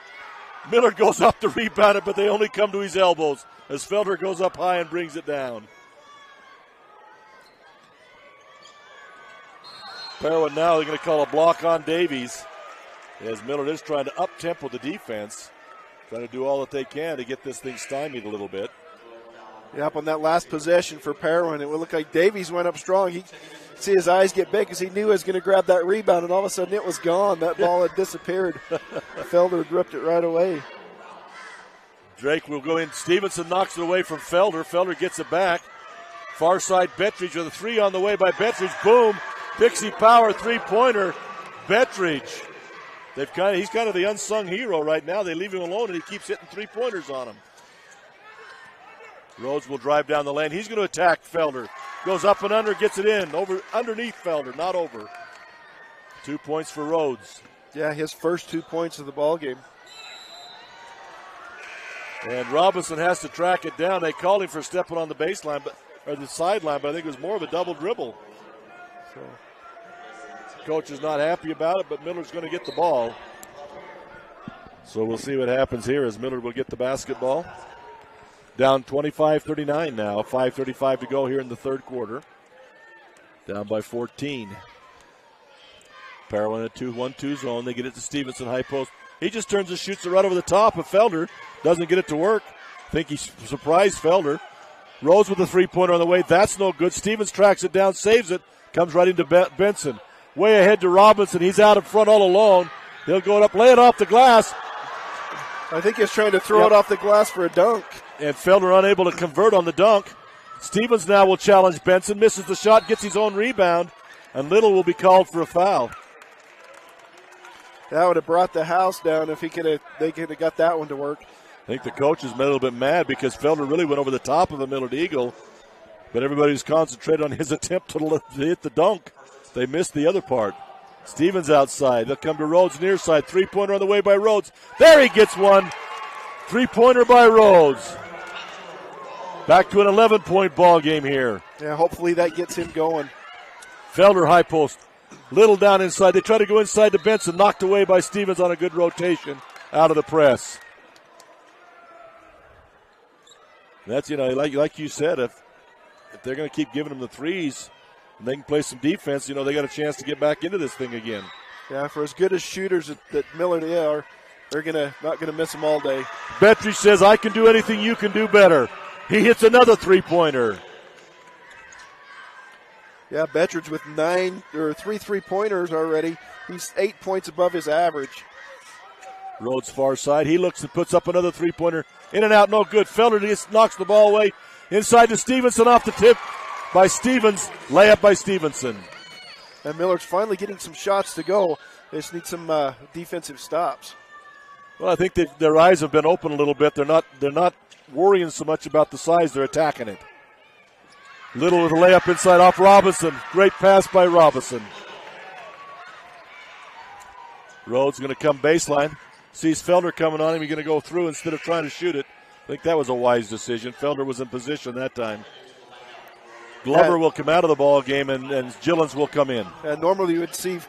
Millard goes up to rebound it, but they only come to his elbows as Felder goes up high and brings it down. Parowan now, they're going to call a block on Davies as Millard is trying to up-tempo the defense, trying to do all that they can to get this thing stymied a little bit. Yep, on that last possession for Parowan, it would look like Davies went up strong. He see his eyes get big because he knew he was going to grab that rebound, and all of a sudden it was gone. That ball had disappeared. Felder ripped it right away. Drake will go in. Stevenson knocks it away from Felder. Felder gets it back. Far side Bettridge with a three on the way by Bettridge. Boom. Dixie Power three-pointer. Bettridge. He's kind of the unsung hero right now. They leave him alone, and he keeps hitting three-pointers on him. Rhodes will drive down the lane. He's going to attack Felder. Goes up and under, gets it in. Underneath Felder, not over. 2 points for Rhodes. Yeah, his first 2 points of the ball game. And Robinson has to track it down. They called him for stepping on the baseline, or the sideline, but I think it was more of a double dribble. So coach is not happy about it, but Millard's going to get the ball. So we'll see what happens here as Millard will get the basketball. Down 25-39 now. 5:35 to go here in the third quarter. Down by 14. Parowan in a 2-1-2 zone. They get it to Stevenson, high post. He just turns and shoots it right over the top of Felder. Doesn't get it to work. Think he surprised Felder. Rose with a three-pointer on the way. That's no good. Stevens tracks it down, saves it. Comes right into Benson. Way ahead to Robinson. He's out in front all alone. He'll go up, lay it off the glass. I think he's trying to throw it off the glass for a dunk. And Felder unable to convert on the dunk. Stevens now will challenge Benson. Misses the shot, gets his own rebound. And Little will be called for a foul. That would have brought the house down if they could have got that one to work. I think the coach is a little bit mad because Felder really went over the top of the Millard Eagle. But everybody's concentrated on his attempt to hit the dunk. They missed the other part. Stevens outside. They'll come to Rhodes near side. Three-pointer on the way by Rhodes. There he gets one. Three-pointer by Rhodes. Back to an 11-point ball game here. Yeah, hopefully that gets him going. Felder high post. Little down inside. They try to go inside to Benson. Knocked away by Stevens on a good rotation out of the press. That's, like you said, if they're going to keep giving them the threes and they can play some defense, they got a chance to get back into this thing again. Yeah, for as good as shooters that Millard are, they're not going to miss them all day. Bettridge says, I can do anything you can do better. He hits another three-pointer. Yeah, Bettridge with 3 3-pointers already. He's 8 points above his average. Rhodes far side. He looks and puts up another three-pointer. In and out, no good. Felder just knocks the ball away. Inside to Stevenson, off the tip by Stevens. Layup by Stevenson. And Millard's finally getting some shots to go. They just need some defensive stops. Well, I think their eyes have been open a little bit. They're not worrying so much about the size. They're attacking it. Little with a layup inside off Robinson. Great pass by Robinson. Rhodes going to come baseline. Sees Felder coming on him. He's going to go through instead of trying to shoot it. I think that was a wise decision. Felder was in position that time. Glover will come out of the ball game, and Gillens will come in. Normally you would see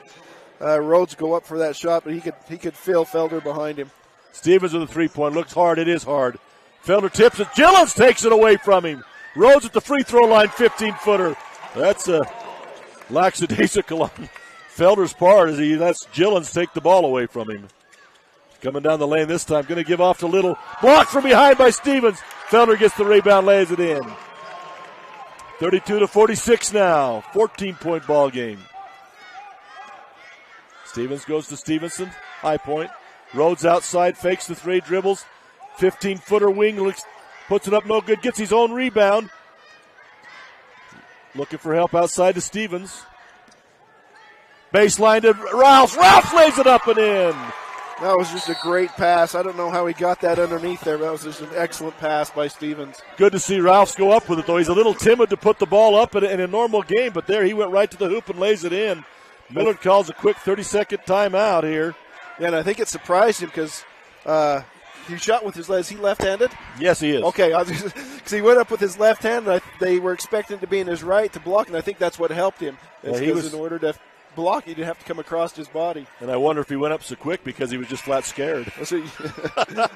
Rhodes go up for that shot, but he could feel Felder behind him. Stevens with a three-point. Looks hard. It is hard. Felder tips it. Gillens takes it away from him. Rhodes at the free throw line, 15-footer. That's a lackadaisical on Felder's part as he lets Gillens take the ball away from him. Coming down the lane this time. Going to give off to Little. Blocked from behind by Stevens. Felder gets the rebound, lays it in. 32-46 now. 14-point ball game. Stevens goes to Stevenson. High point. Rhodes outside. Fakes the three. Dribbles. 15-footer wing. Puts it up no good. Gets his own rebound. Looking for help outside to Stevens. Baseline to Ralph. Ralph lays it up and in. That was just a great pass. I don't know how he got that underneath there, but that was just an excellent pass by Stevens. Good to see Ralphs go up with it, though. He's a little timid to put the ball up in a normal game, but there he went right to the hoop and lays it in. Millard calls a quick 30-second timeout here. Yeah, and I think it surprised him because he shot with his left. Is he left-handed? Yes, he is. Okay, because he went up with his left hand, and they were expecting to be in his right to block, and I think that's what helped him. Because in order to block, he'd have to come across his body. And I wonder if he went up so quick because he was just flat scared.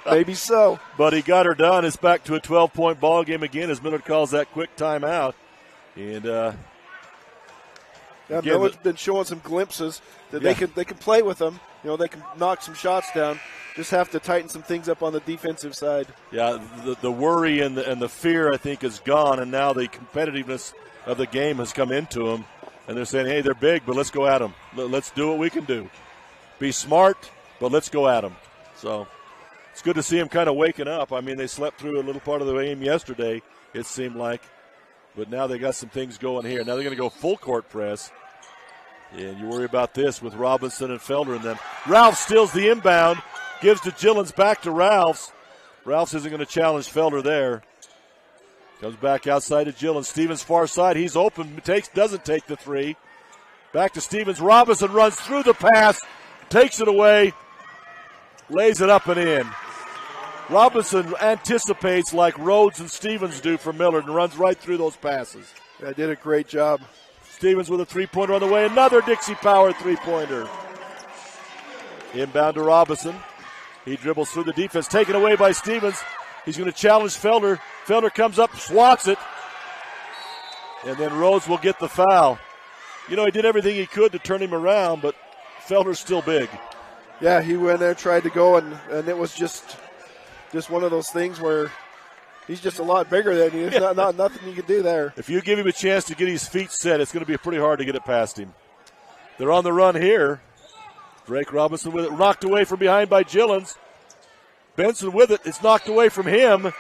Maybe so. But he got her done. It's back to a 12-point ball game again as Millard calls that quick timeout. And Millard's been showing some glimpses that they can play with them. They can knock some shots down. Just have to tighten some things up on the defensive side. Yeah, the worry and the fear, I think, is gone, and now the competitiveness of the game has come into them. And they're saying, hey, they're big, but let's go at them. Let's do what we can do. Be smart, but let's go at them. So it's good to see them kind of waking up. I mean, they slept through a little part of the game yesterday, it seemed like. But now they got some things going here. Now they're going to go full court press. And you worry about this with Robinson and Felder and them. Ralph steals the inbound, gives to Gillens, back to Ralphs. Ralphs isn't going to challenge Felder there. Comes back outside to Gillens. Stevens far side. He's open. Doesn't take the three. Back to Stevens. Robinson runs through the pass. Takes it away. Lays it up and in. Robinson anticipates like Rhodes and Stevens do for Millard and runs right through those passes. Yeah, did a great job. Stevens with a three-pointer on the way. Another Dixie Power three-pointer. Inbound to Robinson. He dribbles through the defense. Taken away by Stevens. He's going to challenge Felder. Felder comes up, swats it. And then Rhodes will get the foul. He did everything he could to turn him around, but Felder's still big. Yeah, he went there, tried to go, and it was just one of those things where he's just a lot bigger than you. There's not nothing you can do there. If you give him a chance to get his feet set, it's going to be pretty hard to get it past him. They're on the run here. Drake Robinson with it, knocked away from behind by Gillens. Benson with it. It's knocked away from him.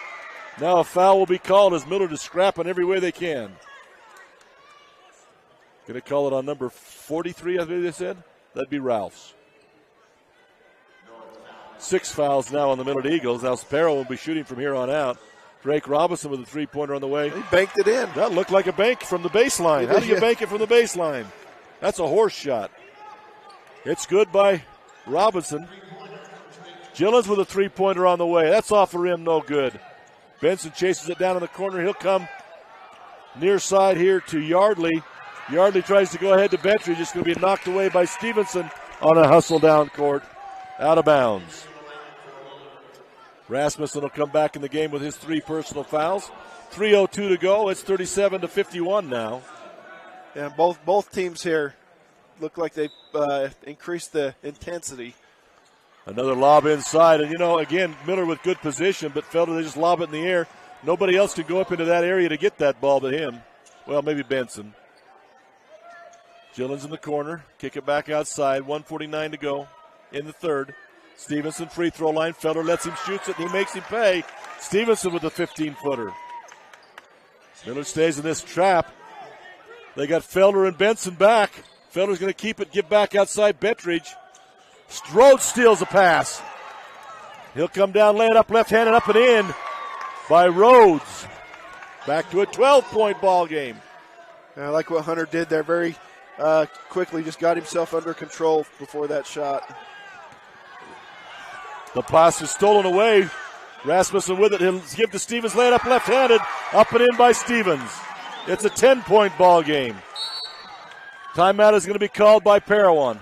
Now a foul will be called as Millard is scrapping every way they can. Going to call it on number 43, I think they said. That'd be Ralph's. 6 fouls now on the Millard Eagles. Now Parowan will be shooting from here on out. Drake Robinson with a three-pointer on the way. He banked it in. That looked like a bank from the baseline. How do you bank it from the baseline? That's a horse shot. It's good by Robinson. Gillens with a three-pointer on the way. That's off the rim, no good. Benson chases it down in the corner. He'll come near side here to Yardley. Yardley tries to go ahead to Betry. Just going to be knocked away by Stevenson on a hustle down court. Out of bounds. Rasmussen will come back in the game with his 3 personal fouls. 3:02 to go. It's 37-51 now. Yeah, both teams here look like they've increased the intensity. Another lob inside. And, again, Miller with good position, but Felder, they just lob it in the air. Nobody else could go up into that area to get that ball but him. Well, maybe Benson. Gillen's in the corner. Kick it back outside. 1:49 to go in the third. Stevenson free throw line. Felder lets him shoot it, and he makes him pay. Stevenson with a 15-footer. Miller stays in this trap. They got Felder and Benson back. Felder's going to keep it, give back outside Bettridge. Rhodes steals a pass. He'll come down, lay it up left-handed, up and in by Rhodes. Back to a 12-point ball game. I like what Hunter did there very quickly, just got himself under control before that shot. The pass is stolen away. Rasmussen with it. He'll give to Stevens, lay it up left-handed, up and in by Stevens. It's a 10-point ball game. Timeout is going to be called by Parowan.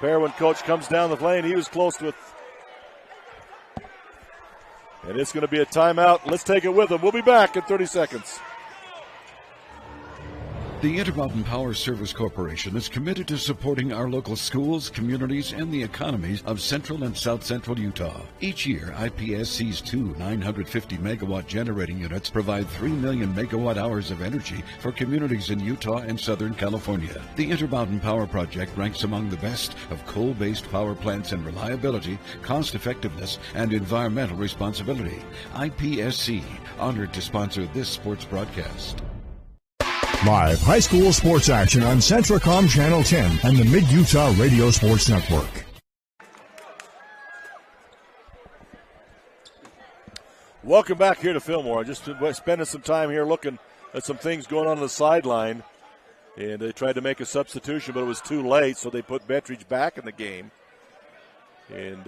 Parowan coach comes down the lane. He was close to it. And it's going to be a timeout. Let's take it with him. We'll be back in 30 seconds. The Intermountain Power Service Corporation is committed to supporting our local schools, communities, and the economies of central and south central Utah. Each year, IPSC's 2 950-megawatt generating units provide 3 million megawatt hours of energy for communities in Utah and Southern California. The Intermountain Power Project ranks among the best of coal-based power plants in reliability, cost-effectiveness, and environmental responsibility. IPSC, honored to sponsor this sports broadcast. Live high school sports action on Centracom Channel 10 and the Mid-Utah Radio Sports Network. Welcome back here to Fillmore. Just spending some time here looking at some things going on the sideline. And they tried to make a substitution, but it was too late, so they put Bettridge back in the game. And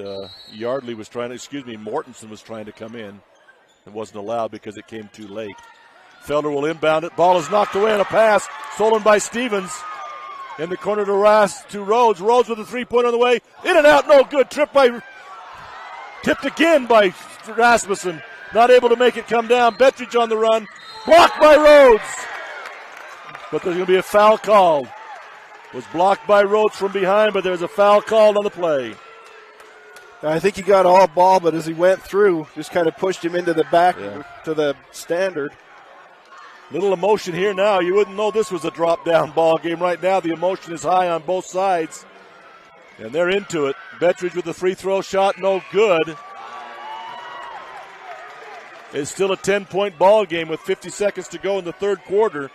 Yardley was Mortensen was trying to come in. It wasn't allowed because it came too late. Felder will inbound it. Ball is knocked away on a pass. Stolen by Stevens. In the corner to Rhodes. Rhodes with a three-pointer on the way. In and out, no good. Tipped again by Rasmussen. Not able to make it come down. Bettridge on the run. Blocked by Rhodes. But there's going to be a foul called. Was blocked by Rhodes from behind, but there's a foul called on the play. I think he got all ball, but as he went through, just kind of pushed him into the back to the standard. Little emotion here now. You wouldn't know this was a drop-down ball game right now. The emotion is high on both sides. And they're into it. Bettridge with the free throw shot, no good. It's still a 10-point ball game with 50 seconds to go in the third quarter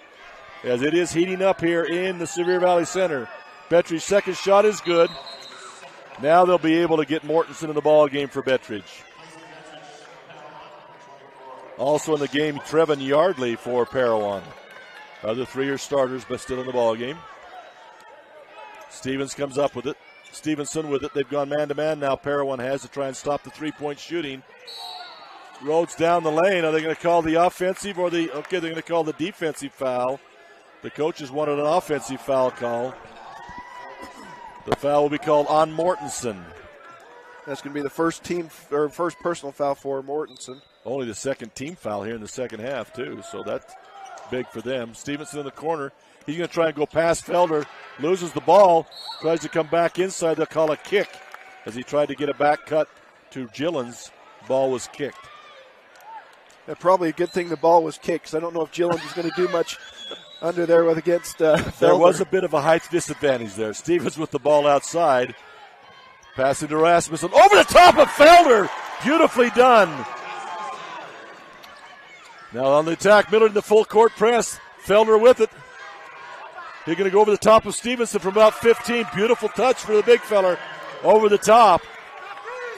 as it is heating up here in the Sevier Valley Center. Bettridge's second shot is good. Now they'll be able to get Mortensen in the ball game for Bettridge. Also in the game, Trevin Yardley for Parowan. Other 3 are starters, but still in the ball game. Stevens comes up with it. Stevenson with it. They've gone man-to-man now. Parowan has to try and stop the three-point shooting. Rhodes down the lane. Are they going to call the offensive or they're going to call the defensive foul. The coaches wanted an offensive foul call. The foul will be called on Mortensen. That's going to be the first personal foul for Mortensen. Only the second team foul here in the second half, too, so that's big for them. Stevenson in the corner. He's going to try and go past Felder. Loses the ball. Tries to come back inside. They'll call a kick as he tried to get a back cut to Gillens. Ball was kicked. That's probably a good thing the ball was kicked because I don't know if Gillens is going to do much under there against Felder. There was a bit of a height disadvantage there. Stevens with the ball outside. Passing to Rasmussen. Over the top of Felder. Beautifully done. Now on the attack, Millard in the full court press. Felder with it. He's going to go over the top of Stevenson from about 15. Beautiful touch for the big feller. Over the top.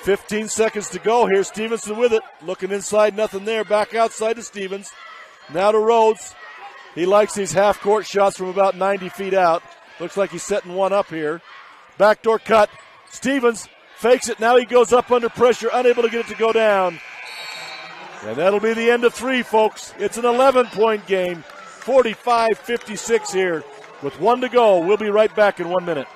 15 seconds to go here. Stevenson with it. Looking inside, nothing there. Back outside to Stevens. Now to Rhodes. He likes these half-court shots from about 90 feet out. Looks like he's setting one up here. Backdoor cut. Stevens fakes it. Now he goes up under pressure, unable to get it to go down. And that'll be the end of 3, folks. It's an 11-point game. 45-56 here with 1 to go. We'll be right back in 1 minute.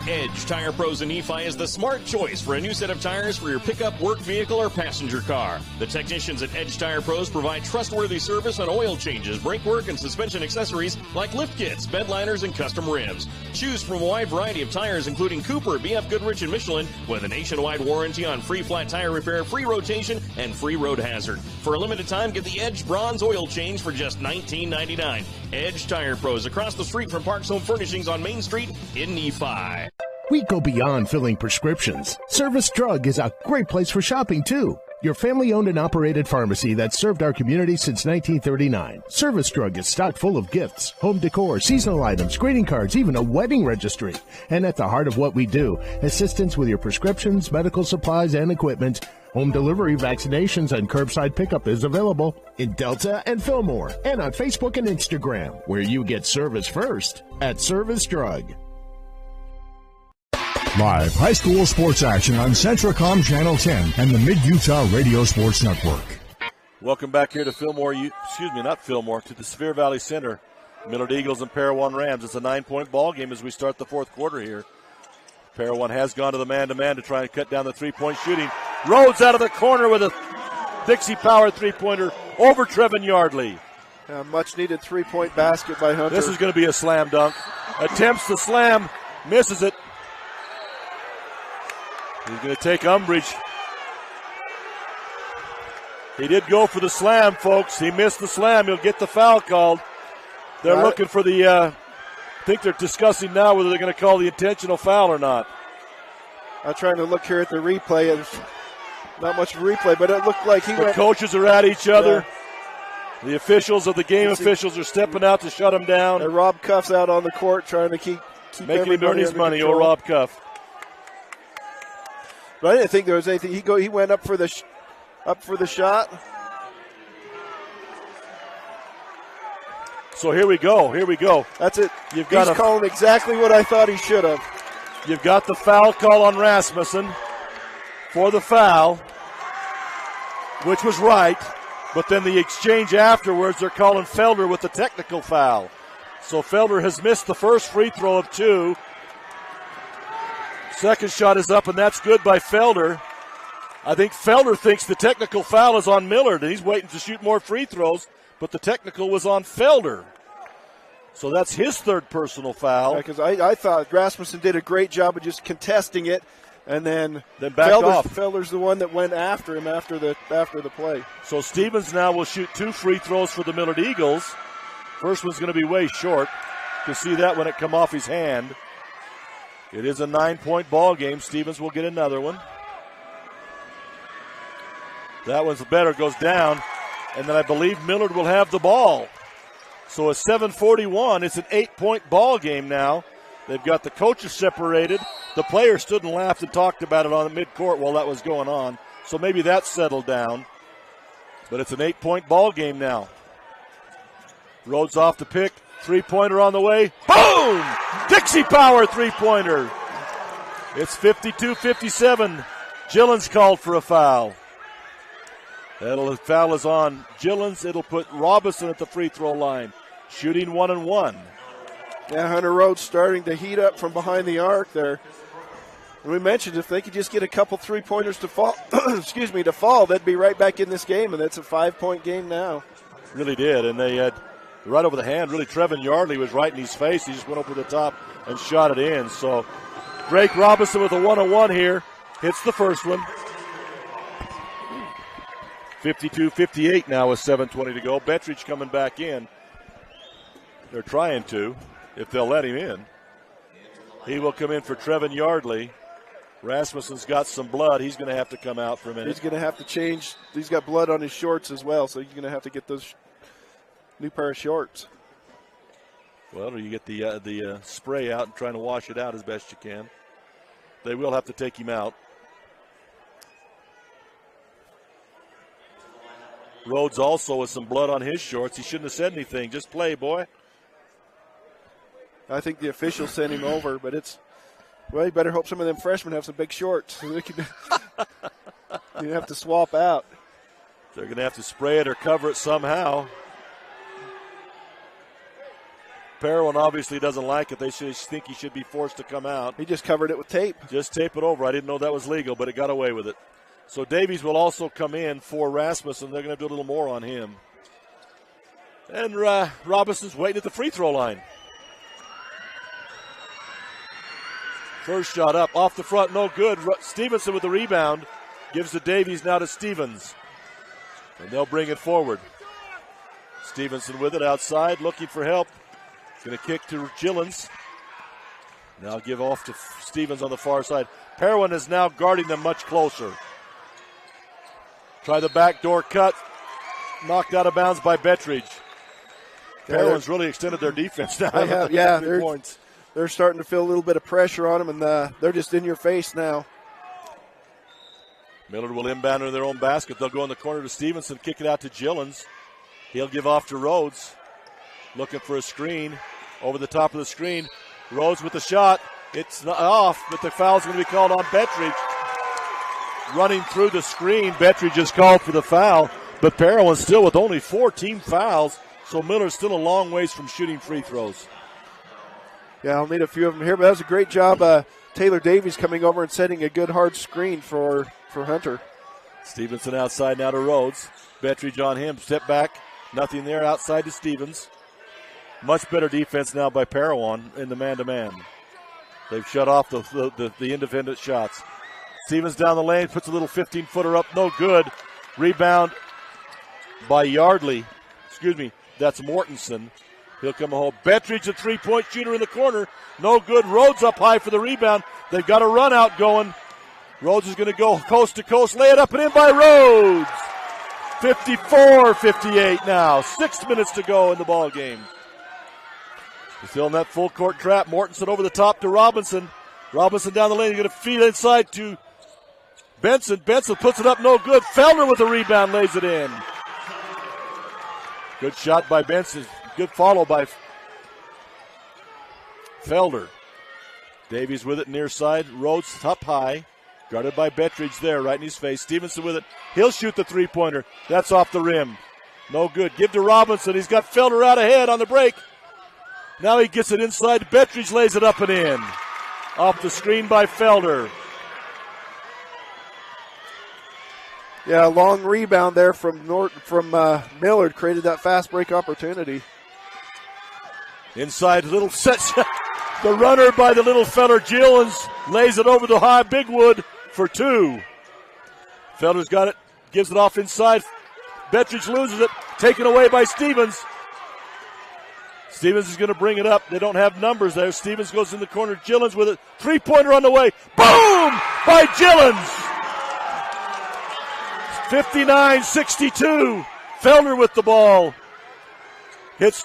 Edge Tire Pros in Nephi is the smart choice for a new set of tires for your pickup, work vehicle, or passenger car. The technicians at Edge Tire Pros provide trustworthy service on oil changes, brake work, and suspension accessories like lift kits, bed liners, and custom rims. Choose from a wide variety of tires including Cooper, BF Goodrich, and Michelin with a nationwide warranty on free flat tire repair, free rotation, and free road hazard. For a limited time, get the Edge Bronze Oil Change for just $19.99. Edge Tire Pros across the street from Parks Home Furnishings on Main Street in Nephi. We go beyond filling prescriptions. Service Drug is a great place for shopping, too. Your family-owned and operated pharmacy that served our community since 1939. Service Drug is stocked full of gifts, home decor, seasonal items, greeting cards, even a wedding registry. And at the heart of what we do, assistance with your prescriptions, medical supplies, and equipment. Home delivery, vaccinations, and curbside pickup is available in Delta and Fillmore, and on Facebook and Instagram, where you get service first at Service Drug. Live high school sports action on Centracom Channel 10 and the Mid-Utah Radio Sports Network. Welcome back here to to the Sevier Valley Center. Millard Eagles and Parowan Rams. It's a 9-point ball game as we start the fourth quarter here. Parowan has gone to the man-to-man to try and cut down the three-point shooting. Rhodes out of the corner with a Dixie Power three-pointer over Trevin Yardley. A much-needed three-point basket by Hunter. This is going to be a slam dunk. Attempts the slam, misses it. He's going to take umbrage. He did go for the slam, folks. He missed the slam. He'll get the foul called. They're looking for the, I think they're discussing now whether they're going to call the intentional foul or not. I'm trying to look here at the replay. There's not much replay, but it looked like he went. The coaches are at each other. Yeah. The officials of the game officials are stepping out to shut him down. And Rob Cuff's out on the court trying to keep making him earn his money. Oh, Rob Cuff. But I didn't think there was anything. He went up for the shot. So here we go. That's it. He's calling exactly what I thought he should have. You've got the foul call on Rasmussen for the foul, which was right. But then the exchange afterwards, they're calling Felder with the technical foul. So Felder has missed the first free throw of 2. Second shot is up, and that's good by Felder. I think Felder thinks the technical foul is on Millard, and he's waiting to shoot more free throws, but the technical was on Felder. So that's his third personal foul. Because I thought Rasmussen did a great job of just contesting it, and then backed off. Felder's the one that went after him after the play. So Stevens now will shoot 2 free throws for the Millard Eagles. First one's going to be way short. You can see that when it come off his hand. It is a 9-point ball game. Stevens will get another one. That one's better, goes down. And then I believe Millard will have the ball. So a 7:41. It's an 8-point ball game now. They've got the coaches separated. The players stood and laughed and talked about it on the midcourt while that was going on. So maybe that settled down. But it's an 8-point ball game now. Rhodes off the pick. Three-pointer on the way. Boom! Dixie Power three-pointer. It's 52-57. Gillens called for a foul. The foul is on Gillens. It'll put Robinson at the free throw line. Shooting 1-1. Yeah, Hunter Rhodes starting to heat up from behind the arc there. And we mentioned if they could just get a couple three-pointers to fall, they'd be right back in this game, and it's a 5-point game now. Really did, and they had right over the hand. Really, Trevin Yardley was right in his face. He just went over the top and shot it in. So Drake Robinson with a 1-on-1 here. Hits the first one. 52-58 now with 7:20 to go. Bettridge coming back in. They're trying to, if they'll let him in. He will come in for Trevin Yardley. Rasmussen's got some blood. He's going to have to come out for a minute. He's going to have to change. He's got blood on his shorts as well, so he's going to have to get those new pair of shorts. Well, or you get the spray out and trying to wash it out as best you can. They will have to take him out. Rhodes also with some blood on his shorts. He shouldn't have said anything. Just play, boy. I think the officials sent him over, but you better hope some of them freshmen have some big shorts. So they can, you have to swap out. They're going to have to spray it or cover it somehow. Parowan obviously doesn't like it. They think he should be forced to come out. He just covered it with tape. Just tape it over. I didn't know that was legal, but it got away with it. So Davies will also come in for Rasmussen. They're going to do a little more on him. And Robinson's waiting at the free throw line. First shot up, off the front, no good. Stevenson with the rebound. Gives to Davies, now to Stevens. And they'll bring it forward. Stevenson with it outside, looking for help. Going to kick to Gillens. Now give off to Stevens on the far side. Parowan is now guarding them much closer. Try the backdoor cut. Knocked out of bounds by Bettridge. Parowan's really extended their defense now. They're starting to feel a little bit of pressure on them, and they're just in your face now. Millard will inbound into their own basket. They'll go in the corner to Stevenson, kick it out to Gillens. He'll give off to Rhodes. Looking for a screen. Over the top of the screen. Rhodes with the shot. It's not off, but the foul's going to be called on Bettridge. Running through the screen, Bettridge is called for the foul, but Parowan still with only 4 team fouls, so Miller's still a long ways from shooting free throws. Yeah, I'll need a few of them here, but that was a great job. Taylor Davies coming over and setting a good hard screen for Hunter. Stevenson outside now to Rhodes. Bettridge on him. Step back. Nothing there. Outside to Stevens. Much better defense now by Parowan in the man-to-man. They've shut off the independent shots. Stevens down the lane. Puts a little 15-footer up. No good. Rebound by Yardley. Excuse me. That's Mortensen. He'll come home. Bettridge, a three-point shooter in the corner. No good. Rhodes up high for the rebound. They've got a run out going. Rhodes is going to go coast to coast. Lay it up and in by Rhodes. 54-58 now. 6 minutes to go in the ball game. Still in that full court trap. Mortensen over the top to Robinson. Robinson down the lane. He's going to feed inside to Benson. Benson puts it up. No good. Felder with the rebound. Lays it in. Good shot by Benson. Good follow by Felder. Davies with it near side. Rhodes up high. Guarded by Bettridge there, right in his face. Stevenson with it. He'll shoot the three-pointer. That's off the rim. No good. Give to Robinson. He's got Felder out ahead on the break. Now he gets it inside. Bettridge lays it up and in. Off the screen by Felder. Yeah, a long rebound there from Millard. Created that fast break opportunity. Inside, little set shot. The runner by the little feller, Gillens, lays it over the high Bigwood for 2. Felder's got it, gives it off inside. Bettridge loses it, taken away by Stevens. Stevens is going to bring it up. They don't have numbers there. Stevens goes in the corner. Gillens with it. Three-pointer on the way. Boom! By Gillens. 59-62. Felder with the ball. Hits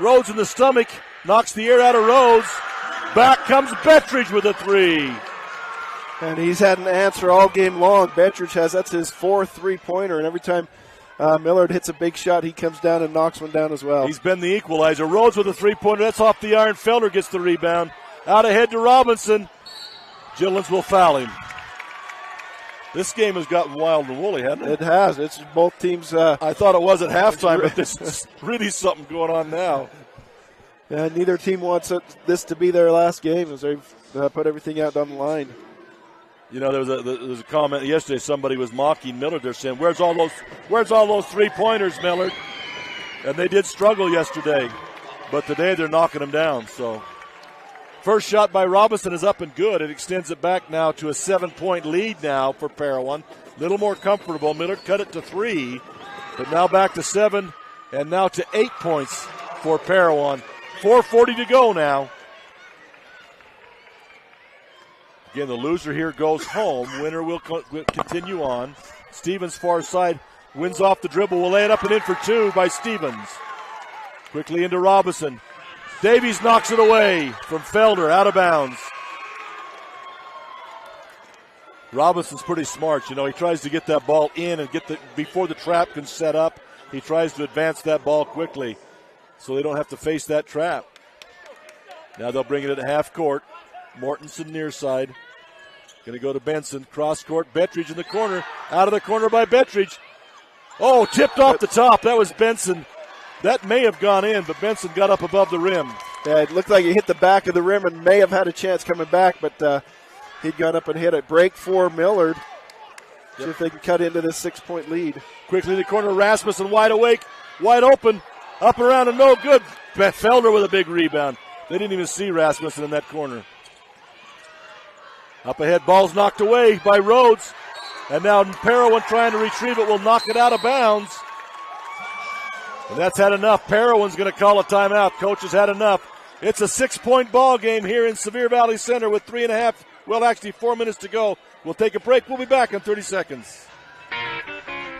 Rhodes in the stomach. Knocks the air out of Rhodes. Back comes Bettridge with a 3. And he's had an answer all game long. Bettridge that's his 4th three-pointer, and every time Millard hits a big shot, he comes down and knocks one down as well. He's been the equalizer. Rhodes with a three-pointer. That's off the iron. Felder gets the rebound. Out ahead to Robinson. Gillens will foul him. This game has gotten wild and woolly, hasn't it? It has. It's both teams. I thought it was at halftime, but this is really something going on now. Yeah, neither team wants this to be their last game as they've put everything out on the line. You know, there was a comment yesterday. Somebody was mocking Millard. They're saying, "Where's all those three-pointers, Millard?" And they did struggle yesterday, but today they're knocking them down. So, first shot by Robinson is up and good. It extends it back now to a 7-point lead now for Parowan. A little more comfortable. Millard cut it to 3, but now back to 7, and now to 8 points for Parowan. 4:40 to go now. Again, the loser here goes home. Winner will continue on. Stevens far side wins off the dribble. Will lay it up and in for 2 by Stevens. Quickly into Robinson. Davies knocks it away from Felder, out of bounds. Robinson's pretty smart. You know, he tries to get that ball in and before the trap can set up. He tries to advance that ball quickly so they don't have to face that trap. Now they'll bring it at half court. Mortensen near side. Going to go to Benson. Cross court. Bettridge in the corner. Out of the corner by Bettridge. Oh, tipped off the top. That was Benson. That may have gone in, but Benson got up above the rim. Yeah, it looked like he hit the back of the rim and may have had a chance coming back, but he'd gone up and hit it. Break for Millard. See if they can cut into this 6-point lead. Quickly in the corner, Rasmussen wide awake, wide open, up and around and no good. Felder with a big rebound. They didn't even see Rasmussen in that corner. Up ahead, ball's knocked away by Rhodes. And now Parowan trying to retrieve it will knock it out of bounds. And that's had enough. Parowan's going to call a timeout. Coach has had enough. It's a 6-point ball game here in Sevier Valley Center with 4 minutes to go. We'll take a break. We'll be back in 30 seconds.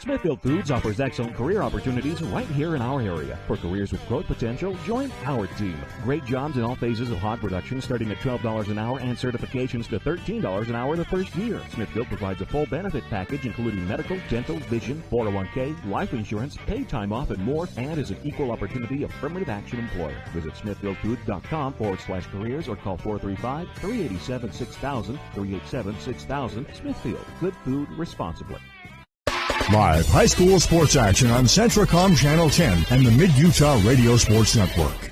Smithfield Foods offers excellent career opportunities right here in our area. For careers with growth potential, join our team. Great jobs in all phases of hog production starting at $12 an hour and certifications to $13 an hour the first year. Smithfield provides a full benefit package including medical, dental, vision, 401k, life insurance, paid time off, and more, and is an equal opportunity affirmative action employer. Visit smithfieldfoods.com/careers or call 435-387-6000, 387-6000. Smithfield, good food responsibly. Live high school sports action on Centracom Channel 10 and the Mid-Utah Radio Sports Network.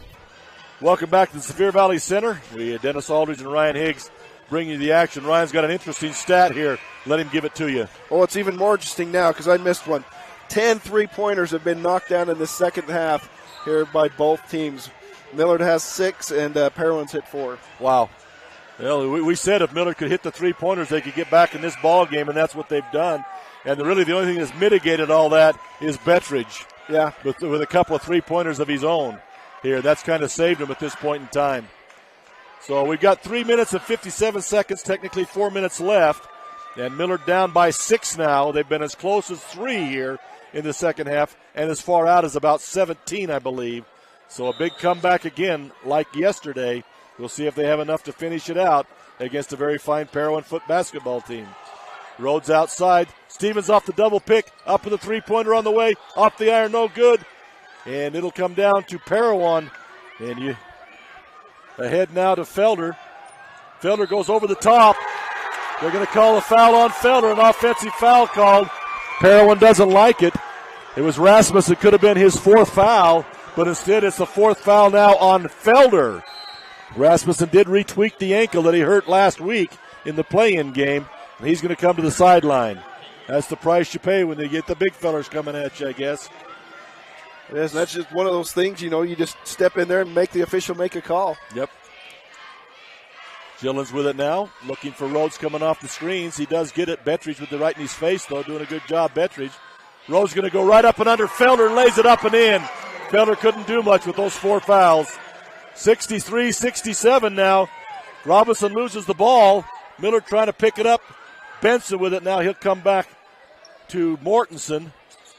Welcome back to the Sevier Valley Center. Dennis Aldridge and Ryan Higgs bring you the action. Ryan's got an interesting stat here. Let him give it to you. Oh, it's even more interesting now because I missed one. 10 3-pointers have been knocked down in the second half here by both teams. Millard has 6 and Parowan's hit 4. Wow. Well, we said if Millard could hit the 3-pointers, they could get back in this ball game, and that's what they've done. And really the only thing that's mitigated all that is Bettridge. Yeah. With a couple of 3-pointers of his own here. That's kind of saved him at this point in time. So we've got 3 minutes and 57 seconds, technically 4 minutes left. And Millard down by 6 now. They've been as close as 3 here in the second half and as far out as about 17, I believe. So a big comeback again like yesterday. We'll see if they have enough to finish it out against a very fine Parowan foot basketball team. Rhodes outside. Stevens off the double pick. Up with a 3-pointer on the way. Off the iron, no good. And it'll come down to Parowan. And you ahead now to Felder. Felder goes over the top. They're going to call a foul on Felder. An offensive foul called. Parowan doesn't like it. It was Rasmussen. It could have been his 4th foul. But instead it's the 4th foul now on Felder. Rasmussen did retweak the ankle that he hurt last week in the play-in game. He's going to come to the sideline. That's the price you pay when they get the big fellers coming at you, I guess. Yes, that's just one of those things, you just step in there and make the official make a call. Yep. Gillen's with it now, looking for Rhodes coming off the screens. He does get it. Bettridge with the right in his face, though, doing a good job, Bettridge. Rhodes going to go right up and under Felder and lays it up and in. Felder couldn't do much with those 4 fouls. 63-67 now. Robinson loses the ball. Millard trying to pick it up. Benson with it now. He'll come back to Mortensen.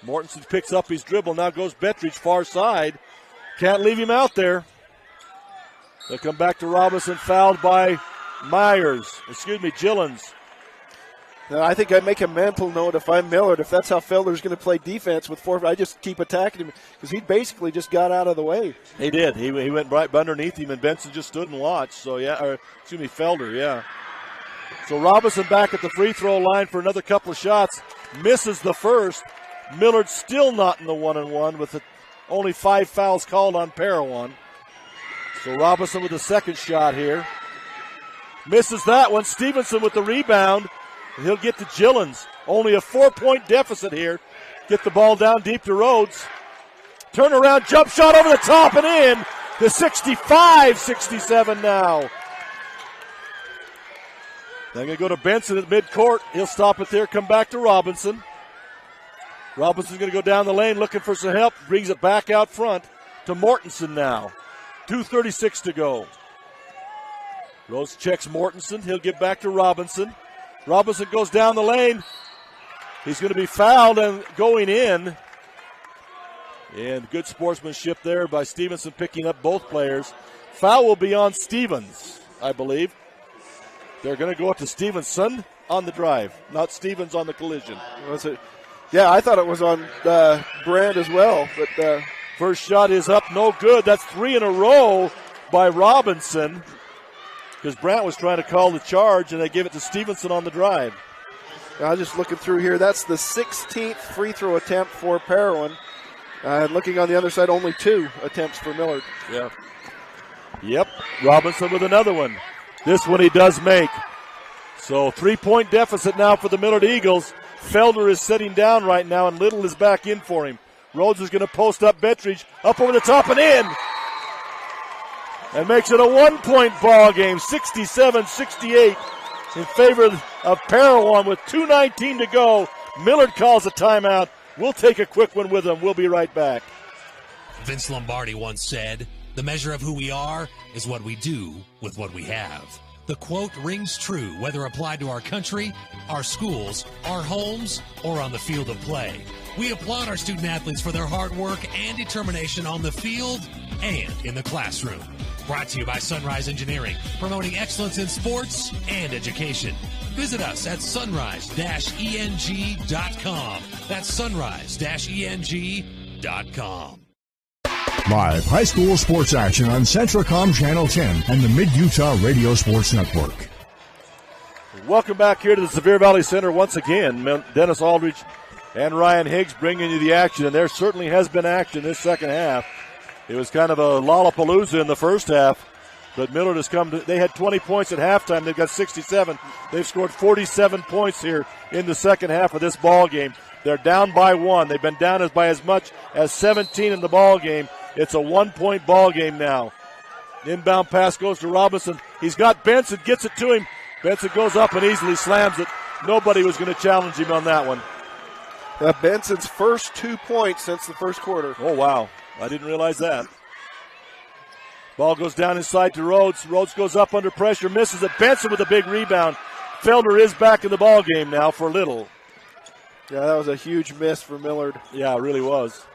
Mortensen picks up his dribble. Now goes Bettridge far side. Can't leave him out there. They'll come back to Robinson, fouled by Gillens. Now, I think I make a mental note if I'm Millard, if that's how Felder's going to play defense with 4, I just keep attacking him because he basically just got out of the way. He did. He went right underneath him, and Benson just stood and watched. So, Felder, yeah. So Robinson back at the free throw line for another couple of shots. Misses the first. Millard still not in the 1-on-1 with only 5 fouls called on Parowan. So Robinson with the second shot here. Misses that one. Stevenson with the rebound. And he'll get to Gillens. Only a 4-point deficit here. Get the ball down deep to Rhodes. Turnaround jump shot over the top and in. To 65-67 now. They're going to go to Benson at midcourt. He'll stop it there, come back to Robinson. Robinson's going to go down the lane looking for some help. Brings it back out front to Mortensen now. 2:36 to go. Rose checks Mortensen. He'll get back to Robinson. Robinson goes down the lane. He's going to be fouled and going in. And good sportsmanship there by Stevenson picking up both players. Foul will be on Stevens, I believe. They're going to go up to Stevenson on the drive, not Stevens on the collision. Was it? Yeah, I thought it was on Brand as well. But first shot is up, no good. That's 3 in a row by Robinson because Brandt was trying to call the charge, and they give it to Stevenson on the drive. I'm just looking through here. That's the 16th free throw attempt for Parowan. Looking on the other side, only 2 attempts for Millard. Yeah. Yep, Robinson with another one. This one he does make. So 3-point deficit now for the Millard Eagles. Felder is sitting down right now, and Little is back in for him. Rhodes is going to post up Bettridge, up over the top and in. And makes it a 1-point ball game, 67-68 in favor of Parowan with 2:19 to go. Millard calls a timeout. We'll take a quick one with them. We'll be right back. Vince Lombardi once said, "The measure of who we are is what we do with what we have." The quote rings true whether applied to our country, our schools, our homes, or on the field of play. We applaud our student athletes for their hard work and determination on the field and in the classroom. Brought to you by Sunrise Engineering, promoting excellence in sports and education. Visit us at sunrise-eng.com. That's sunrise-eng.com. Live high school sports action on Centracom Channel 10 and the Mid-Utah Radio Sports Network. Welcome back here to the Sevier Valley Center once again. Dennis Aldridge and Ryan Higgs bringing you the action, and there certainly has been action this second half. It was kind of a lollapalooza in the first half, but Millard has come to, they had 20 points at halftime. They've got 67. They've scored 47 points here in the second half of this ball game. They're down by 1. They've been down by as much as 17 in the ball game. It's a 1-point ball game now. Inbound pass goes to Robinson. He's got Benson, gets it to him. Benson goes up and easily slams it. Nobody was going to challenge him on that one. Benson's first 2 points since the first quarter. Oh, wow. I didn't realize that. Ball goes down inside to Rhodes. Rhodes goes up under pressure, misses it. Benson with a big rebound. Felder is back in the ball game now for Little. Yeah, that was a huge miss for Millard. Yeah, it really was.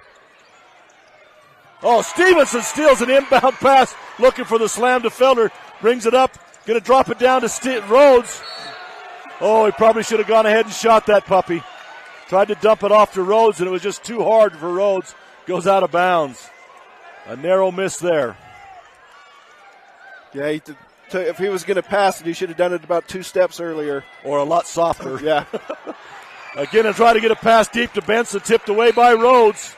Oh, Stevenson steals an inbound pass, looking for the slam to Felder. Brings it up, going to drop it down to Rhodes. Oh, he probably should have gone ahead and shot that puppy. Tried to dump it off to Rhodes, and it was just too hard for Rhodes. Goes out of bounds. A narrow miss there. Yeah, if he was going to pass it, he should have done it about 2 steps earlier. Or a lot softer. Yeah. Again, and try to get a pass deep to Benson, tipped away by Rhodes.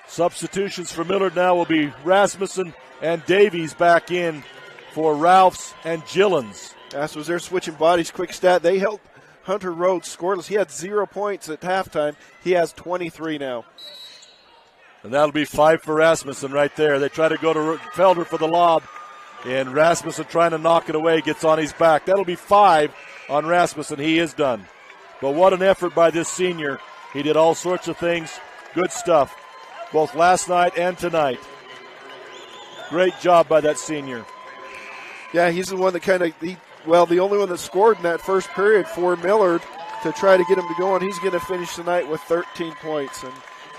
Substitutions for Millard now will be Rasmussen and Davies back in for Ralphs and Gillens. As was their switching bodies. Quick stat, they held Hunter Rhodes scoreless. He had 0 points at halftime. He has 23 now. And that'll be 5 for Rasmussen right there. They try to go to Felder for the lob, and Rasmussen trying to knock it away, gets on his back. That'll be 5 on Rasmussen. He is done. But what an effort by this senior. He did all sorts of things. Good stuff, both last night and tonight. Great job by that senior. Yeah, he's the one that the only one that scored in that first period for Millard to try to get him to go, and he's going to finish tonight with 13 points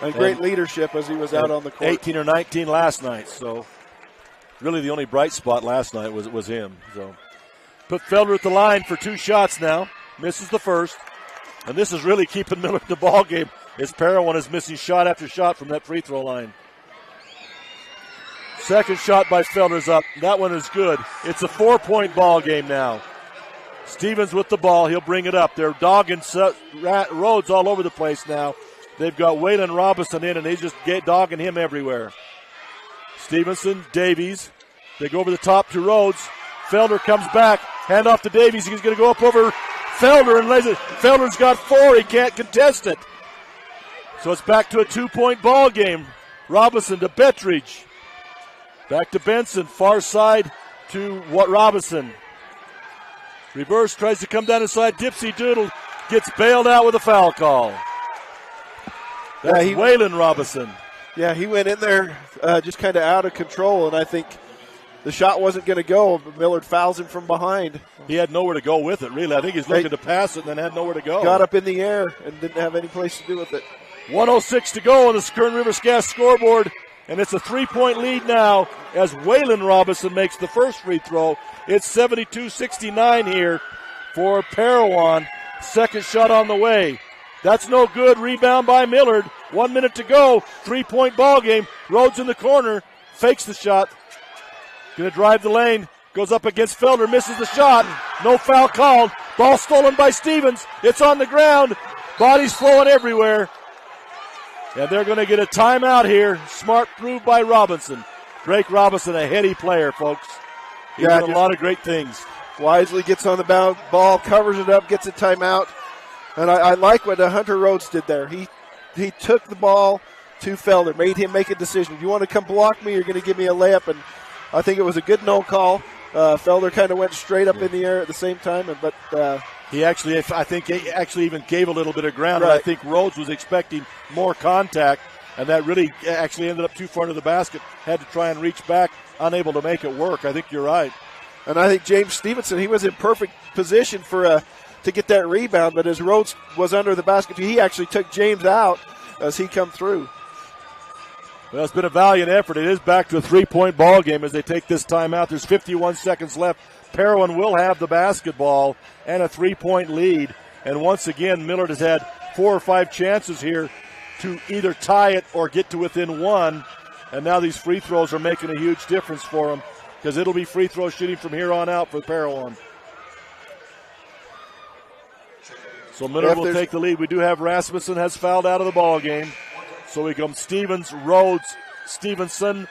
and great leadership as he was out on the court. 18 or 19 last night, so really the only bright spot last night was him. So put Felder at the line for 2 shots now. Misses the first. And this is really keeping Millard in the ball game as Parowan is missing shot after shot from that free throw line. Second shot by Felder's up. That one is good. It's a 4-point ball game now. Stevens with the ball. He'll bring it up. They're dogging Rhodes all over the place now. They've got Waylon Robinson in, and he's just dogging him everywhere. Stevenson, Davies. They go over the top to Rhodes. Felder comes back. Hand off to Davies. He's going to go up over Felder and lays it. Felder's got 4. He can't contest it. So it's back to a 2-point ball game. Robinson to Bettridge. Back to Benson. Far side to Robinson. Reverse, tries to come down inside. Dipsy Doodle gets bailed out with a foul call. That's Waylon Robinson. Yeah, he went in there just kind of out of control, and I think the shot wasn't going to go, but Millard fouls him from behind. He had nowhere to go with it, really. I think he's looking to pass it and then had nowhere to go. Got up in the air and didn't have any place to do with it. 1:06 to go on the Kern Rivers Gas scoreboard, and it's a 3-point lead now as Waylon Robinson makes the first free throw. It's 72-69 here for Parowan. Second shot on the way. That's no good. Rebound by Millard. 1 minute to go. 3-point ball game. Rhodes in the corner. Fakes the shot. Going to drive the lane. Goes up against Felder. Misses the shot. No foul called. Ball stolen by Stevens. It's on the ground. Bodies flowing everywhere. And they're going to get a timeout here. Smart move by Robinson. Drake Robinson, a heady player, folks. He's done a lot of great things. Wisely gets on the ball, covers it up, gets a timeout. And I like what Hunter Rhodes did there. He took the ball to Felder, made him make a decision. You want to come block me, you're going to give me a layup. And I think it was a good no call. Felder kind of went straight up in the air at the same time. But I think he actually even gave a little bit of ground. Right. And I think Rhodes was expecting more contact. And that really actually ended up too far to the basket. Had to try and reach back, unable to make it work. I think you're right. And I think James Stevenson, he was in perfect position to get that rebound. But as Rhodes was under the basket, he actually took James out as he come through. Well, it's been a valiant effort. It is back to a 3-point ball game as they take this timeout. There's 51 seconds left. Parowan will have the basketball and a 3-point lead. And once again, Millard has had 4 or 5 chances here to either tie it or get to within 1. And now these free throws are making a huge difference for them because it'll be free throw shooting from here on out for Parowan. So Millard will take the lead. We do have Rasmussen has fouled out of the ball game. So we come Stevens, Rhodes, Stevenson,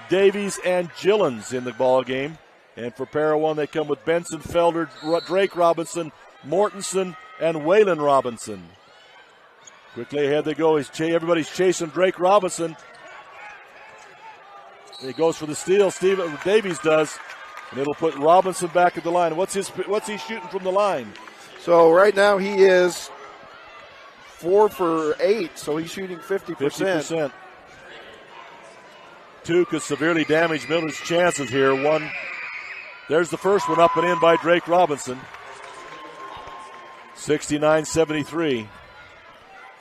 Davies, and Gillens in the ball game. And for Parowan, they come with Benson, Felder, Drake Robinson, Mortensen, and Waylon Robinson. Quickly ahead they go. Everybody's chasing Drake Robinson. He goes for the steal. Davies does, and it'll put Robinson back at the line. What's he shooting from the line? So right now he is 4 for 8, so he's shooting 50%. 50%. Tuke has severely damaged Miller's chances here. There's the first one up and in by Drake Robinson. 69-73.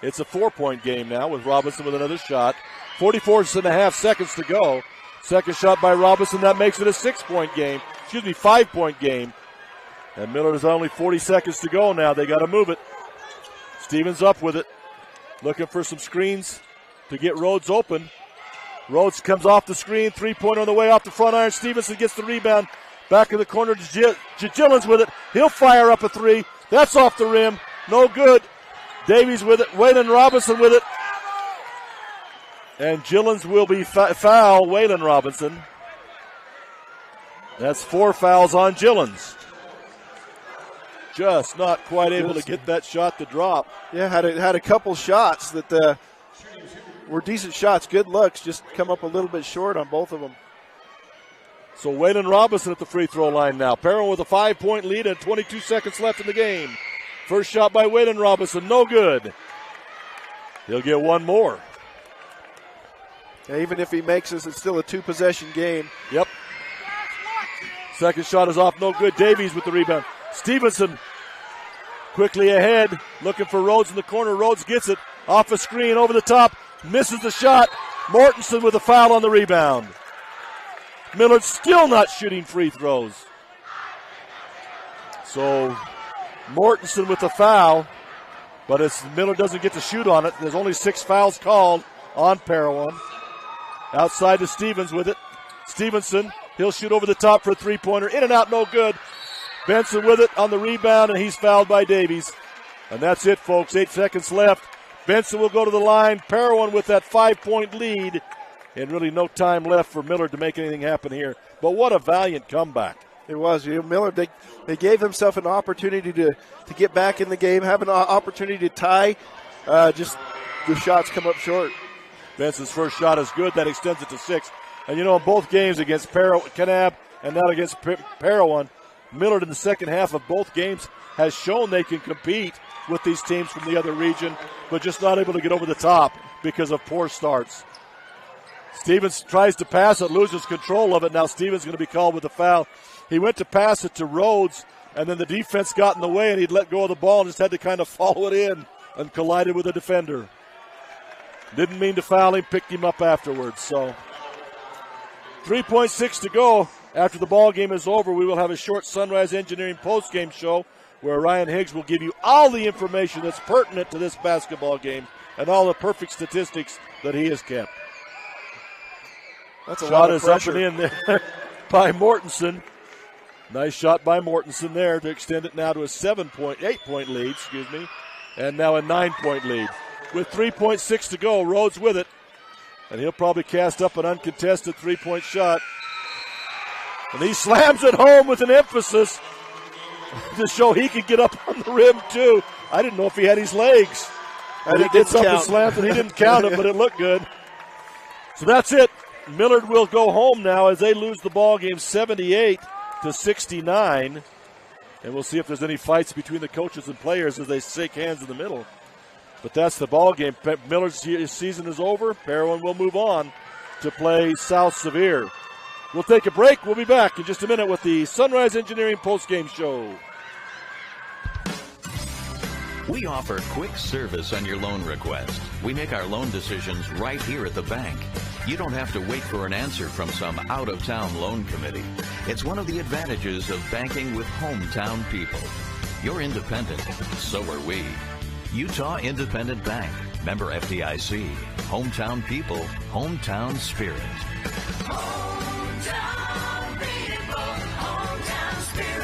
It's a 4-point game now with Robinson with another shot. 44.5 seconds to go. Second shot by Robinson. That makes it a 6-point game. 5-point game. And Millard has only 40 seconds to go now. They got to move it. Stevens up with it. Looking for some screens to get Rhodes open. Rhodes comes off the screen. 3-pointer on the way off the front iron. Stevenson gets the rebound. Back in the corner to Gillens with it. He'll fire up a 3. That's off the rim. No good. Davies with it. Waylon Robinson with it. And Gillens will be foul Waylon Robinson. That's 4 fouls on Gillens. Just not quite able to get that shot to drop. Yeah, had a couple shots that were decent shots, good looks, just come up a little bit short on both of them. So Waylon Robinson at the free throw line now. Parowan with a 5-point lead and 22 seconds left in the game. First shot by Waylon Robinson, no good. He'll get one more. Yeah, even if he makes this, it's still a 2-possession game. Yep. Second shot is off, no good. Davies with the rebound. Stevenson quickly ahead, looking for Rhodes in the corner. Rhodes gets it off a screen over the top, misses the shot. Mortensen with a foul on the rebound. Millard still not shooting free throws. So Mortensen with the foul, but Millard doesn't get to shoot on it. There's only 6 fouls called on Parowan. Outside to Stevens with it. Stevenson, he'll shoot over the top for a 3-pointer. In and out, no good. Benson with it on the rebound, and he's fouled by Davies. And that's it, folks. 8 seconds left. Benson will go to the line. Parowan with that 5-point lead. And really no time left for Millard to make anything happen here. But what a valiant comeback. It was. Millard, they gave himself an opportunity to get back in the game, have an opportunity to tie. Just the shots come up short. Benson's first shot is good. That extends it to 6. And, in both games against Kanab and now against Parowan, Millard in the second half of both games has shown they can compete with these teams from the other region, but just not able to get over the top because of poor starts. Stevens tries to pass it, loses control of it. Now Stevens going to be called with a foul. He went to pass it to Rhodes, and then the defense got in the way, and he'd let go of the ball and just had to kind of follow it in and collided with a defender. Didn't mean to foul him, picked him up afterwards. So 3.6 to go. After the ball game is over, we will have a short Sunrise Engineering post-game show where Ryan Higgs will give you all the information that's pertinent to this basketball game and all the perfect statistics that he has kept. That's a shot lot of is pressure. up and in there by Mortensen. Nice shot by Mortensen there to extend it now to a 8-point lead, and now a 9-point lead. with 3.6 to go. Rhodes with it. And he'll probably cast up an uncontested three-point shot. And he slams it home with an emphasis to show he can get up on the rim, too. I didn't know if he had his legs. And he gets up and slams, and he didn't count it, but it looked good. So that's it. Millard will go home now as they lose the ball game 78-69. And we'll see if there's any fights between the coaches and players as they shake hands in the middle. But that's the ball game. Millard's season is over. Parowan will move on to play South Sevier. We'll take a break. We'll be back in just a minute with the Sunrise Engineering postgame show. We offer quick service on your loan request. We make our loan decisions right here at the bank. You don't have to wait for an answer from some out-of-town loan committee. It's one of the advantages of banking with hometown people. You're independent, so are we. Utah Independent Bank, member FDIC. Hometown people, hometown spirit. Hometown people, hometown spirit.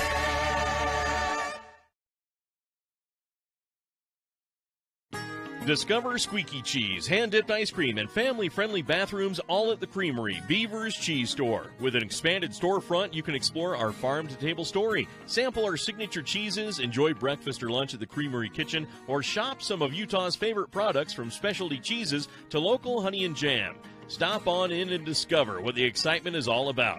Discover squeaky cheese, hand-dipped ice cream, and family-friendly bathrooms all at the Creamery, Beaver's Cheese Store. With an expanded storefront, you can explore our farm-to-table story, sample our signature cheeses, enjoy breakfast or lunch at the Creamery kitchen, or shop some of Utah's favorite products from specialty cheeses to local honey and jam. Stop on in and discover what the excitement is all about.